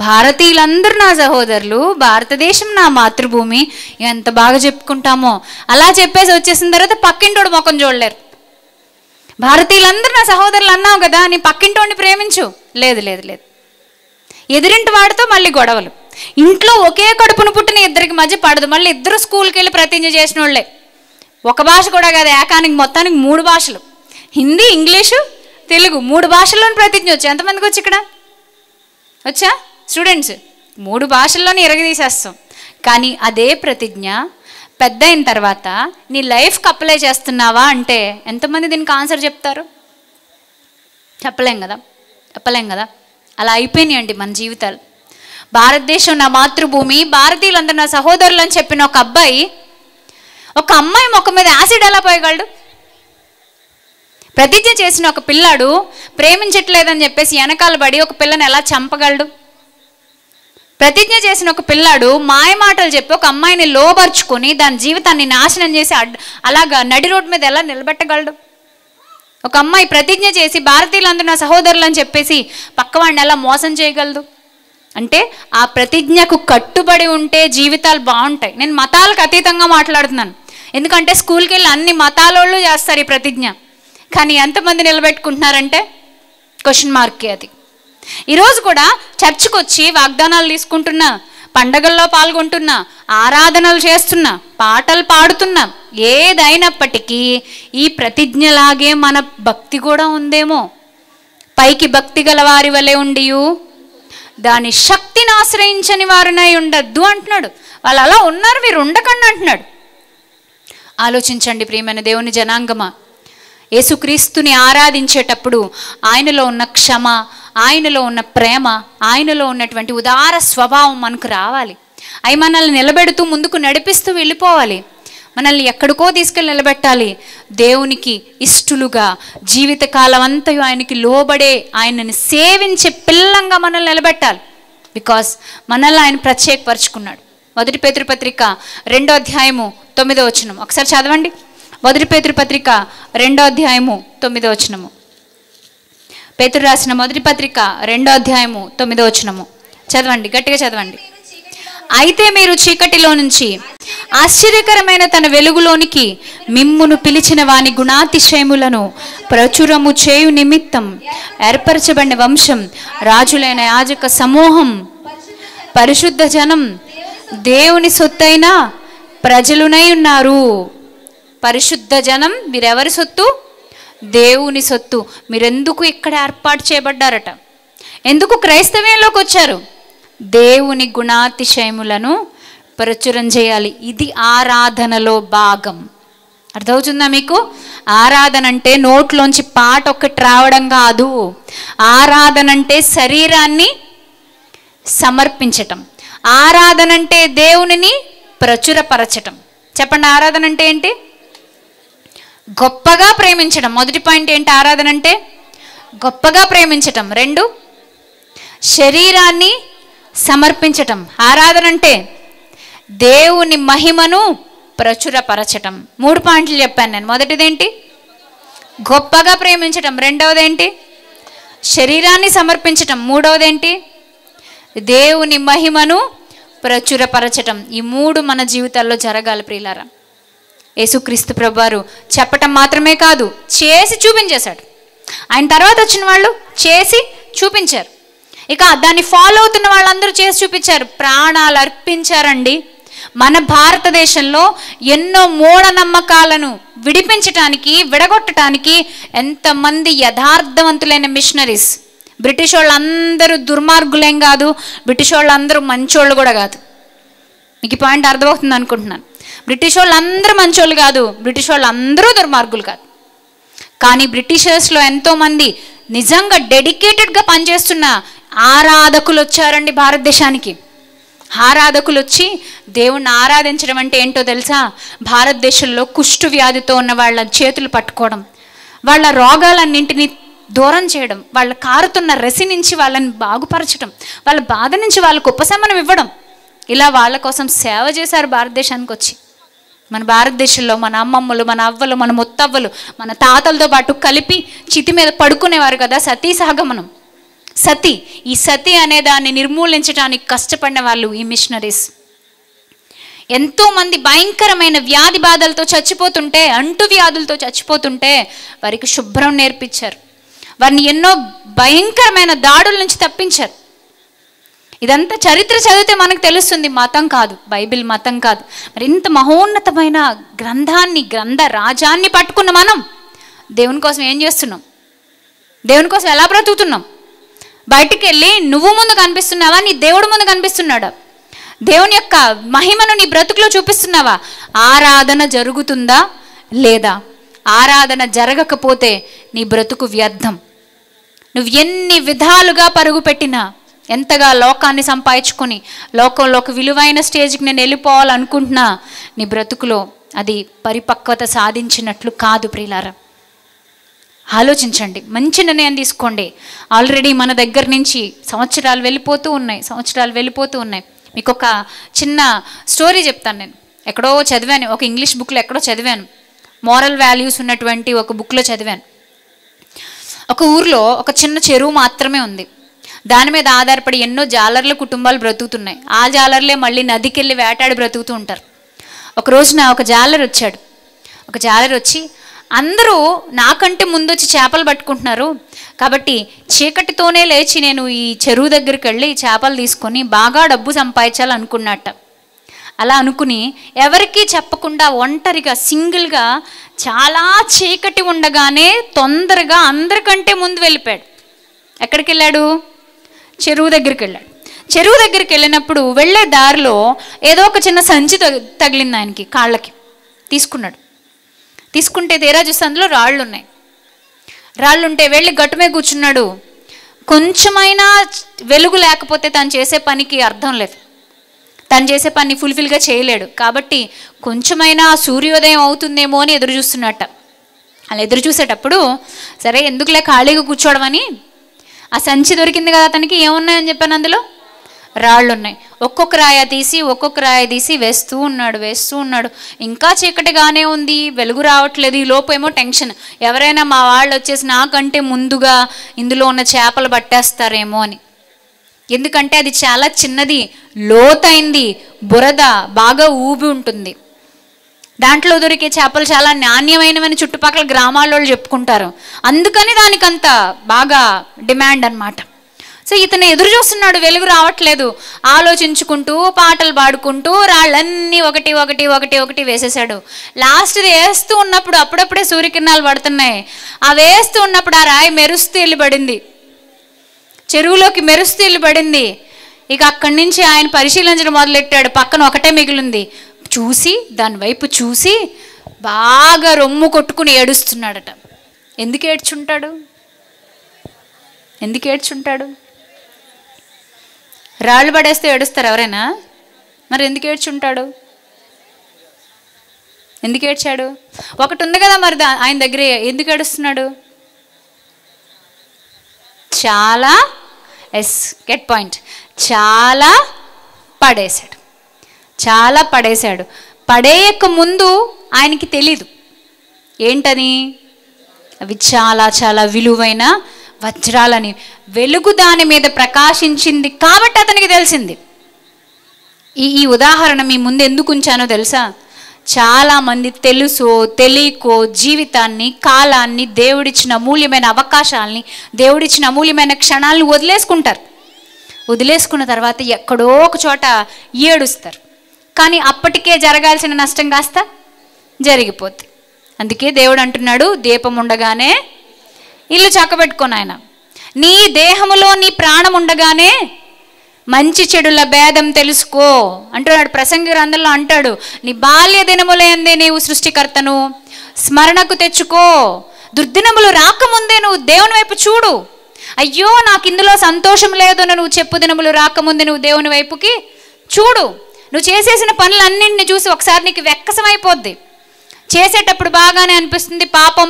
భారతీయులందరూ నా సహోదరులు, భారతదేశం నా మాతృభూమి. ఎంత బాగా చెప్పుకుంటామో. అలా చెప్పేసి వచ్చేసిన తర్వాత పక్కింటోడు ముఖం చూడలేరు. భారతీయులందరూ నా సహోదరులు అన్నావు కదా, నీ పక్కింటోడిని ప్రేమించు. లేదు లేదు లేదు, ఎదురింటి వాడితో మళ్ళీ గొడవలు. ఇంట్లో ఒకే కడుపును పుట్టిన ఇద్దరికి మధ్య పడదు. మళ్ళీ ఇద్దరు స్కూల్కి వెళ్ళి ప్రతిజ్ఞ చేసిన వాళ్ళే. ఒక భాష కూడా కాదు, ఏకానికి మొత్తానికి 3 భాషలు, హిందీ, ఇంగ్లీషు, తెలుగు, 3 భాషల్లోని ప్రతిజ్ఞ వచ్చి ఎంతమందికి వచ్చి ఇక్కడ వచ్చా స్టూడెంట్స్? 3 భాషల్లోనే ఇరగదీసేస్తాం. కానీ అదే ప్రతిజ్ఞ పెద్ద అయిన తర్వాత నీ లైఫ్కి అప్లై చేస్తున్నావా అంటే ఎంతమంది దీనికి ఆన్సర్ చెప్తారు? చెప్పలేం కదా. అలా అయిపోయినాయండి మన జీవితాలు. భారతదేశం నా మాతృభూమి, భారతీయులందరూ నా సహోదరులు అని చెప్పిన ఒక అబ్బాయి ఒక అమ్మాయి ముఖం మీద యాసిడ్ ఎలా పోయగలడు? ప్రతిజ్ఞ చేసిన ఒక పిల్లాడు ప్రేమించట్లేదని చెప్పేసి వెనకాల పడి ఒక పిల్లని ఎలా చంపగలడు? ప్రతిజ్ఞ చేసిన ఒక పిల్లాడు మాయ మాటలు చెప్పి ఒక అమ్మాయిని లోబర్చుకొని దాని జీవితాన్ని నాశనం చేసి అలాగా నడి రోడ్డు మీద ఎలా నిలబెట్టగలడు? ఒక అమ్మాయి ప్రతిజ్ఞ చేసి భారతీయులందరూ నా సహోదరులు అని చెప్పేసి పక్కవాడిని ఎలా మోసం చేయగలదు? అంటే ఆ ప్రతిజ్ఞకు కట్టుబడి ఉంటే జీవితాలు బాగుంటాయి. నేను మతాలకు అతీతంగా మాట్లాడుతున్నాను, ఎందుకంటే స్కూల్కి వెళ్ళి అన్ని మతాలోళ్ళు చేస్తారు ఈ ప్రతిజ్ఞ. కానీ ఎంతమంది నిలబెట్టుకుంటున్నారంటే క్వశ్చన్ మార్కే అది. ఈరోజు కూడా చర్చికి వచ్చి వాగ్దానాలు తీసుకుంటున్నా, పండగల్లో పాల్గొంటున్నా, ఆరాధనలు చేస్తున్నా, పాటలు పాడుతున్నా, ఏదైనప్పటికీ ఈ ప్రతిజ్ఞలాగే మన భక్తి కూడా ఉందేమో. పైకి భక్తి గల వారి వలె ఉండియు దాని శక్తిని ఆశ్రయించని వారినై ఉండద్దు అంటున్నాడు. వాళ్ళు అలా ఉన్నారు, మీరు ఉండకండి అంటున్నాడు. ఆలోచించండి ప్రియమైన దేవుని జనాంగమా, యేసుక్రీస్తుని ఆరాధించేటప్పుడు ఆయనలో ఉన్న క్షమ, ఆయనలో ఉన్న ప్రేమ, ఆయనలో ఉన్నటువంటి ఉదార స్వభావం మనకు రావాలి. అవి మనల్ని నిలబెడుతూ ముందుకు నడిపిస్తూ వెళ్ళిపోవాలి. మనల్ని ఎక్కడికో తీసుకెళ్ళి నిలబెట్టాలి. దేవునికి ఇష్టలుగా జీవితకాలం అంతయు ఆయనకి లోబడే, ఆయనని సేవించే పిల్లంగా మనల్ని నిలబెట్టాలి. బికాస్ మనల్ని ఆయన ప్రత్యేకపరుచుకున్నాడు. 1 పేతురు పత్రిక 2వ అధ్యాయము 9వ వచనం ఒకసారి చదవండి. 1 పేతురు పత్రిక 2వ అధ్యాయము 9వ వచనము. పేతురు రాసిన 1 పత్రిక 2వ అధ్యాయము 9వ వచనము చదవండి, గట్టిగా చదవండి. అయితే మీరు చీకటిలో నుంచి ఆశ్చర్యకరమైన తన వెలుగులోనికి మిమ్మును పిలిచిన వాని గుణాతిశయములను ప్రచురము చేయు నిమిత్తం ఏర్పరచబడిన వంశం, రాజులైన యాజక సమూహం, పరిశుద్ధ జనం, దేవుని సొత్తైన ప్రజలునై ఉన్నారు. పరిశుద్ధ జనం, మీరెవరి సొత్తు? దేవుని సొత్తు. మీరెందుకు ఇక్కడ ఏర్పాటు చేయబడ్డారట? ఎందుకు క్రైస్తవ్యంలోకి వచ్చారు? దేవుని గుణాతిశయములను ప్రచురం చేయాలి. ఇది ఆరాధనలో భాగం. అర్థమవుతుందా మీకు? ఆరాధన అంటే నోట్లోంచి పాట ఒక్కటి రావడం కాదు. ఆరాధన అంటే శరీరాన్ని సమర్పించటం. ఆరాధన అంటే దేవునిని ప్రచురపరచటం. చెప్పండి, ఆరాధన అంటే ఏంటి? గొప్పగా ప్రేమించడం. మొదటి పాయింట్ ఏంటి? ఆరాధన అంటే గొప్పగా ప్రేమించటం. 2, శరీరాన్ని సమర్పించటం. ఆరాధన అంటే దేవుని మహిమను ప్రచురపరచటం. 3 పాయింట్లు చెప్పాను నేను. మొదటిదేంటి? గొప్పగా ప్రేమించటం. రెండవదేంటి? శరీరాన్ని సమర్పించటం. మూడవదేంటి? దేవుని మహిమను ప్రచురపరచటం. ఈ 3 మన జీవితాల్లో జరగాలి ప్రియులారా. యేసుక్రీస్తు ప్రభువారు చెప్పటం మాత్రమే కాదు, చేసి చూపించేశాడు. ఆయన తర్వాత వచ్చిన వాళ్ళు చేసి చూపించారు. ఇక దాన్ని ఫాలో అవుతున్న వాళ్ళందరూ చేసి చూపించారు, ప్రాణాలు అర్పించారండి. మన భారతదేశంలో ఎన్నో మూఢనమ్మకాలను విడిపించటానికి, విడగొట్టడానికి ఎంతమంది యథార్థవంతులైన మిషనరీస్. బ్రిటిష్ వాళ్ళందరూ దుర్మార్గులేం కాదు, బ్రిటిష్ వాళ్ళందరూ మంచోళ్ళు కూడా కాదు. మీకు ఈ పాయింట్ అర్థమవుతుంది అనుకుంటున్నాను. బ్రిటిష్ వాళ్ళందరూ మంచోళ్ళు కాదు, బ్రిటిష్ వాళ్ళందరూ దుర్మార్గులు కాదు. కానీ బ్రిటిషర్స్లో ఎంతోమంది నిజంగా డెడికేటెడ్గా పనిచేస్తున్న ఆరాధకులు వచ్చారండి భారతదేశానికి. ఆరాధకులు వచ్చి దేవుణ్ణి ఆరాధించడం అంటే ఏంటో తెలుసా? భారతదేశంలో కుష్టు వ్యాధితో ఉన్న వాళ్ళ చేతులు పట్టుకోవడం, వాళ్ళ రోగాలన్నింటినీ దూరం చేయడం, వాళ్ళ కారుతున్న రెసి నుంచి వాళ్ళని బాగుపరచడం, వాళ్ళ బాధ నుంచి వాళ్ళకు ఉపశమనం ఇవ్వడం, ఇలా వాళ్ళ కోసం సేవ చేశారు భారతదేశానికి వచ్చి. మన భారతదేశంలో మన అమ్మమ్మలు, మన అవ్వలు, మన ముత్తవ్వలు, మన తాతలతో పాటు కలిపి చితి మీద పడుకునేవారు కదా, సతీ సహగమనం. సతి, ఈ సతి అనే దాన్ని నిర్మూలించడానికి కష్టపడిన వాళ్ళు ఈ మిషనరీస్. ఎంతోమంది భయంకరమైన వ్యాధి బాధలతో చచ్చిపోతుంటే, అంటు వ్యాధులతో చచ్చిపోతుంటే వారికి శుభ్రం నేర్పించారు. వారిని ఎన్నో భయంకరమైన దాడుల నుంచి తప్పించారు. ఇదంతా చరిత్ర చదివితే మనకు తెలుస్తుంది, మతం కాదు, బైబిల్ మతం కాదు. మరి ఇంత మహోన్నతమైన గ్రంథాన్ని, గ్రంథ రాజాన్ని పట్టుకున్న మనం దేవుని కోసం ఏం చేస్తున్నాం? దేవుని కోసం ఎలా బ్రతుకుతున్నాం? బయటికి వెళ్ళి నువ్వు ముందు కనిపిస్తున్నావా? నీ దేవుడు ముందు కనిపిస్తున్నాడా? దేవుని యొక్క మహిమను నీ బ్రతుకులో చూపిస్తున్నావా? ఆరాధన జరుగుతుందా లేదా? ఆరాధన జరగకపోతే నీ బ్రతుకు వ్యర్థం. నువ్వు ఎన్ని విధాలుగా పరుగు పెట్టినా, ఎంతగా లోకాన్ని సంపాదించుకొని లోకంలో ఒక విలువైన స్టేజ్కి నేను వెళ్ళిపోవాలనుకుంటున్నా, నీ బ్రతుకులో అది పరిపక్వత సాధించినట్లు కాదు. ప్రియులారా, ఆలోచించండి, మంచి నిర్ణయం తీసుకోండి. ఆల్రెడీ మన దగ్గర నుంచి సంవత్సరాలు వెళ్ళిపోతూ ఉన్నాయి. మీకు ఒక చిన్న స్టోరీ చెప్తాను. నేను ఎక్కడో చదివాను, ఒక ఇంగ్లీష్ బుక్లో ఎక్కడో చదివాను. మోరల్ వాల్యూస్ ఉన్నటువంటి ఒక బుక్లో చదివాను. ఒక ఊర్లో ఒక చిన్న చెరువు మాత్రమే ఉంది. దాని మీద ఆధారపడి ఎన్నో జాలర్ల కుటుంబాలు బ్రతుకుతున్నాయి. ఆ జాలర్లే మళ్ళీ నదికి వెళ్ళి వేటాడి బ్రతుకుతూ ఉంటారు. ఒక రోజున ఒక జాలర్ వచ్చాడు. ఒక జాలర్ వచ్చి, అందరూ నాకంటే ముందు వచ్చి చేపలు పట్టుకుంటున్నారు కాబట్టి చీకటితోనే లేచి నేను ఈ చెరువు దగ్గరికి వెళ్ళి చేపలు తీసుకొని బాగా డబ్బు సంపాదించాలనుకున్నట్ట. అలా అనుకుని ఎవరికీ చెప్పకుండా ఒంటరిగా సింగిల్గా చాలా చీకటి ఉండగానే తొందరగా అందరికంటే ముందు వెళ్ళిపోయాడు. ఎక్కడికి వెళ్ళాడు? చెరువు దగ్గరికి వెళ్ళాడు. చెరువు దగ్గరికి వెళ్ళినప్పుడు వెళ్ళే దారిలో ఏదో ఒక చిన్న సంచి తగిలింది ఆయనకి కాళ్ళకి. తీసుకుంటే తీరా చూస్తే అందులో రాళ్ళు ఉన్నాయి. రాళ్ళుంటే వెళ్ళి గట్టు మీద కూర్చున్నాడు. కొంచెమైనా వెలుగు లేకపోతే తను చేసే పనికి అర్థం లేదు. తను చేసే పని ఫుల్ఫిల్గా చేయలేడు. కాబట్టి కొంచెమైనా సూర్యోదయం అవుతుందేమో అని ఎదురు చూస్తున్నట్ట. అలా ఎదురు చూసేటప్పుడు సరే ఎందుకులే ఖాళీగా కూర్చోవడం అని ఆ సంచి దొరికింది కదా అతనికి. ఏమున్నాయని చెప్పాను, అందులో రాళ్ళు ఉన్నాయి. ఒక్కొక్క రాయ తీసి వేస్తూ ఉన్నాడు. ఇంకా చీకటిగానే ఉంది, వెలుగు రావట్లేదు. ఈ లోపు ఏమో టెన్షన్, ఎవరైనా మా వాళ్ళు వచ్చేసి నాకంటే ముందుగా ఇందులో ఉన్న చేపలు పట్టేస్తారేమో అని. ఎందుకంటే అది చాలా చిన్నది, లోతైంది, బురద బాగా ఊబి ఉంటుంది. దాంట్లో దొరికే చేపలు చాలా నాణ్యమైనవని చుట్టుపక్కల గ్రామాల్లో చెప్పుకుంటారు. అందుకని దానికంత బాగా డిమాండ్ అన్నమాట. సో ఇతను ఎదురు చూస్తున్నాడు, వెలుగు రావట్లేదు. ఆలోచించుకుంటూ పాటలు పాడుకుంటూ రాళ్ళన్నీ ఒకటి వేసేసాడు. లాస్ట్ వేస్తూ ఉన్నప్పుడు అప్పుడప్పుడే సూర్యకిరణాలు పడుతున్నాయి. ఆ వేస్తూ ఉన్నప్పుడు ఆ రాయి మెరుస్తూ వెళ్ళి పడింది, చెరువులోకి మెరుస్తూ వెళ్ళి పడింది. ఇక అక్కడి నుంచి ఆయన పరిశీలించడం మొదలెట్టాడు. పక్కన ఒకటే మిగిలింది. దాని వైపు చూసి బాగా రొమ్ము కొట్టుకుని ఏడుస్తున్నాడట. ఎందుకు ఏడ్చుంటాడు? రాళ్ళు పడేస్తే ఏడుస్తారు ఎవరైనా? మరి ఎందుకు ఏడ్చుంటాడు? ఎందుకు ఏడ్చాడు? ఒకటి ఉంది కదా మరి ఆయన దగ్గర. ఎందుకు ఏడుస్తున్నాడు? చాలా గెట్ పాయింట్, చాలా పడేశాడు. పడేయక ముందు ఆయనకి తెలీదు ఏంటని, అవి చాలా విలువైన వజ్రాలని. వెలుగు దాని మీద ప్రకాశించింది కాబట్టి అతనికి తెలిసింది. ఈ ఉదాహరణ మీ ముందు ఎందుకు ఉంచానో తెలుసా? చాలామంది తెలుసో తెలియకో జీవితాన్ని, కాలాన్ని, దేవుడిచ్చిన అమూల్యమైన అవకాశాలని, దేవుడిచ్చిన అమూల్యమైన క్షణాలను వదిలేసుకున్న తర్వాత ఎక్కడో ఒక చోట ఏడుస్తారు. కానీ అప్పటికే జరగాల్సిన నష్టం కాస్త జరిగిపోద్ది. అందుకే దేవుడు అంటున్నాడు, దీపం ఉండగానే ఇల్లు చక్కబెట్టుకో నాయన. నీ దేహములో నీ ప్రాణం ఉండగానే మంచి చెడుల భేదం తెలుసుకో అంటున్నాడు. ప్రసంగి గ్రంథంలో అంటాడు, నీ బాల్య దినములందే నీవు సృష్టికర్తను స్మరణకు తెచ్చుకో. దుర్దినములు రాకముందే నువ్వు దేవుని వైపు చూడు. అయ్యో నాకు ఇందులో సంతోషం లేదు నువ్వు చెప్పు దినములు రాకముందే నువ్వు దేవుని వైపుకి చూడు. నువ్వు చేసేసిన పనులన్నింటినీ చూసి ఒకసారి నీకు వెక్కసమైపోద్ది. చేసేటప్పుడు బాగానే అనిపిస్తుంది,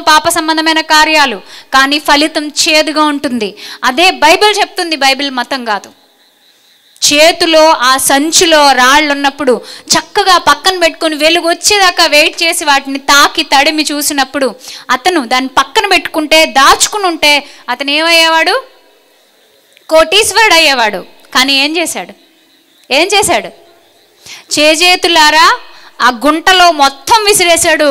పాప సంబంధమైన కార్యాలు, కానీ ఫలితం చేదుగా ఉంటుంది. అదే బైబిల్ చెప్తుంది. బైబిల్ మతం కాదు. చేతిలో ఆ సంచిలో రాళ్ళు ఉన్నప్పుడు చక్కగా పక్కన పెట్టుకొని వెలుగు వచ్చేదాకా వెయిట్ చేసి వాటిని తాకి తడిమి చూసినప్పుడు అతను దాన్ని పక్కన పెట్టుకుంటే, దాచుకుని ఉంటే అతను ఏమయ్యేవాడు? కోటీశ్వరుడు అయ్యేవాడు. కానీ ఏం చేశాడు? చేజేతులారా ఆ గుంటలో మొత్తం విసిరేశాడు.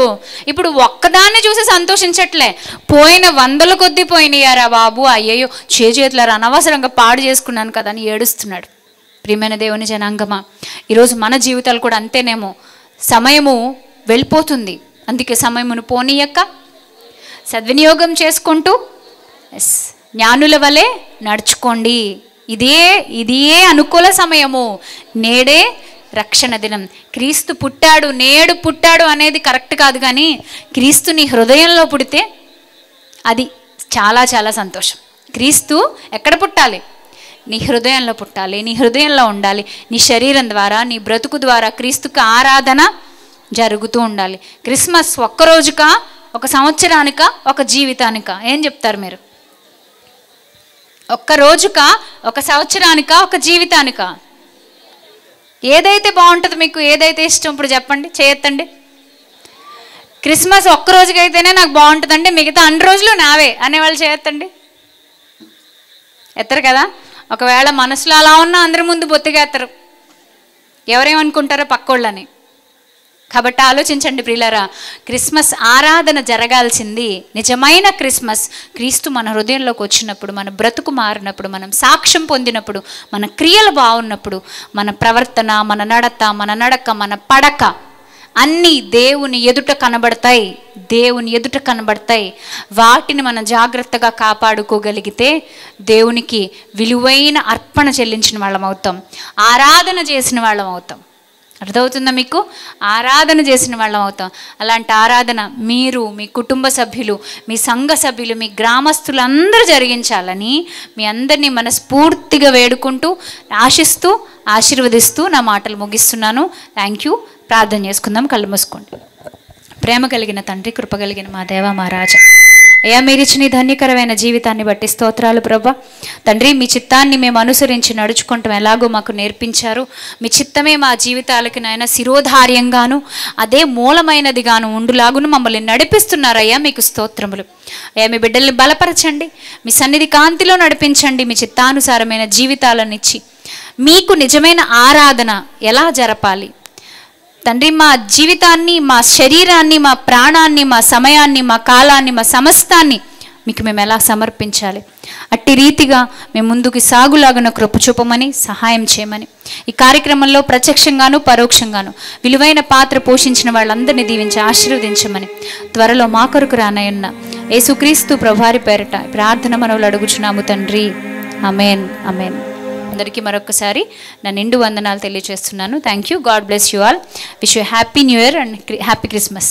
ఇప్పుడు ఒక్కదాన్ని చూసి సంతోషించట్లే, పోయిన 100 కొద్దీ పోయినాయారా బాబు, అయ్యయ్యో చేజేతులారా అనవసరంగా పాడు చేసుకున్నాను కదా అని ఏడుస్తున్నాడు. ప్రియమైన దేవుని జనాంగమా, ఈరోజు మన జీవితాలు కూడా అంతేనేమో. సమయము వెళ్ళిపోతుంది, అందుకే సమయమును పోనీయక్క సద్వినియోగం చేసుకుంటూ జ్ఞానుల వలె నడుచుకోండి. ఇదే అనుకూల సమయము, నేడే రక్షణ దినం. క్రీస్తు పుట్టాడు, నేడు పుట్టాడు అనేది కరెక్ట్ కాదు, కానీ క్రీస్తు నీ హృదయంలో పుడితే అది చాలా చాలా సంతోషం. క్రీస్తు ఎక్కడ పుట్టాలి? నీ హృదయంలో పుట్టాలి, నీ హృదయంలో ఉండాలి. నీ శరీరం ద్వారా, నీ బ్రతుకు ద్వారా క్రీస్తుకు ఆరాధన జరుగుతూ ఉండాలి. క్రిస్మస్ ఒక్కరోజుకా, ఒక సంవత్సరానిక, ఒక జీవితానిక? ఏం చెప్తారు మీరు? ఒక్క రోజుకా, ఒక సంవత్సరానిక, ఒక జీవితానిక? ఏదైతే బాగుంటుంది మీకు, ఏదైతే ఇష్టం ఇప్పుడు చెప్పండి, చేయొద్దండి. క్రిస్మస్ ఒక్క రోజుకైతేనే నాకు బాగుంటుందండి, మిగతా అన్ని రోజులు నావే అనేవాళ్ళు చేయొద్దండి. ఎత్తరు కదా. ఒకవేళ మనసులో అలా ఉన్నా అందరి ముందు బొత్తిగేస్తారు, ఎవరేమనుకుంటారో పక్కోళ్ళని. కాబట్టి ఆలోచించండి ప్రియులారా, క్రిస్మస్ ఆరాధన జరగాల్సింది, నిజమైన క్రిస్మస్ క్రీస్తు మన హృదయంలోకి వచ్చినప్పుడు, మన బ్రతుకు మారినప్పుడు, మనం సాక్ష్యం పొందినప్పుడు, మన క్రియలు బాగున్నప్పుడు, మన ప్రవర్తన, మన నడక, మన పడక అన్నీ దేవుని ఎదుట కనబడతాయి. వాటిని మనం జాగ్రత్తగా కాపాడుకోగలిగితే దేవునికి విలువైన అర్పణ చెల్లించిన వాళ్ళం అవుతాం, ఆరాధన చేసిన వాళ్ళం అవుతాం. అర్థమవుతుందా మీకు? ఆరాధన చేసిన వాళ్ళం అవుతాం. అలాంటి ఆరాధన మీరు, మీ కుటుంబ సభ్యులు, మీ సంఘ సభ్యులు, మీ గ్రామస్తులందరూ జరిగించాలని మీ అందరినీ మనస్ఫూర్తిగా వేడుకుంటూ, ఆశిస్తూ, ఆశీర్వదిస్తూ నా మాటలు ముగిస్తున్నాను. Thank you. ప్రార్థన చేసుకుందాం. కళ్ళు మూసుకోండి. ప్రేమ కలిగిన తండ్రి, కృప కలిగిన మా దేవ, మా రాజా, అయ్యా మీరిచ్చిన ఈ ధన్యకరమైన జీవితాన్ని బట్టి స్తోత్రాలు ప్రభా. తండ్రి, మీ చిత్తాన్ని మేము అనుసరించి నడుచుకుంటాం ఎలాగో మాకు నేర్పించారు. మీ చిత్తమే మా జీవితాలకి నాయన శిరోధార్యంగాను, అదే మూలమైనదిగాను ఉండులాగును మమ్మల్ని నడిపిస్తున్నారయ్యా, మీకు స్తోత్రములు. అయ్యా మీ బిడ్డల్ని బలపరచండి, మీ సన్నిధి కాంతిలో నడిపించండి, మీ చిత్తానుసారమైన జీవితాలను ఇచ్చి మీకు నిజమైన ఆరాధన ఎలా జరపాలి తండ్రి, మా జీవితాన్ని, మా శరీరాన్ని, మా ప్రాణాన్ని, మా సమయాన్ని, మా కాలాన్ని, మా సమస్తాన్ని మీకు మేము ఎలా సమర్పించాలి, అట్టి రీతిగా మేము ముందుకు సాగులాగున కృప చూపమని, సహాయం చేయమని, ఈ కార్యక్రమంలో ప్రత్యక్షంగాను పరోక్షంగాను విలువైన పాత్ర పోషించిన వాళ్ళందరినీ దీవించి ఆశీర్వదించమని, త్వరలో మా కొరకు రానయ్యున్న యేసుక్రీస్తు ప్రభువారి పేరట ప్రార్థన మనవులు అడుగుచున్నాము తండ్రి. ఆమేన్, ఆమేన్. అందరికీ మరొకసారి నా నిండు వందనాలు తెలియజేస్తున్నాను. Thank you. God bless you all. Wish you happy new year and happy Christmas.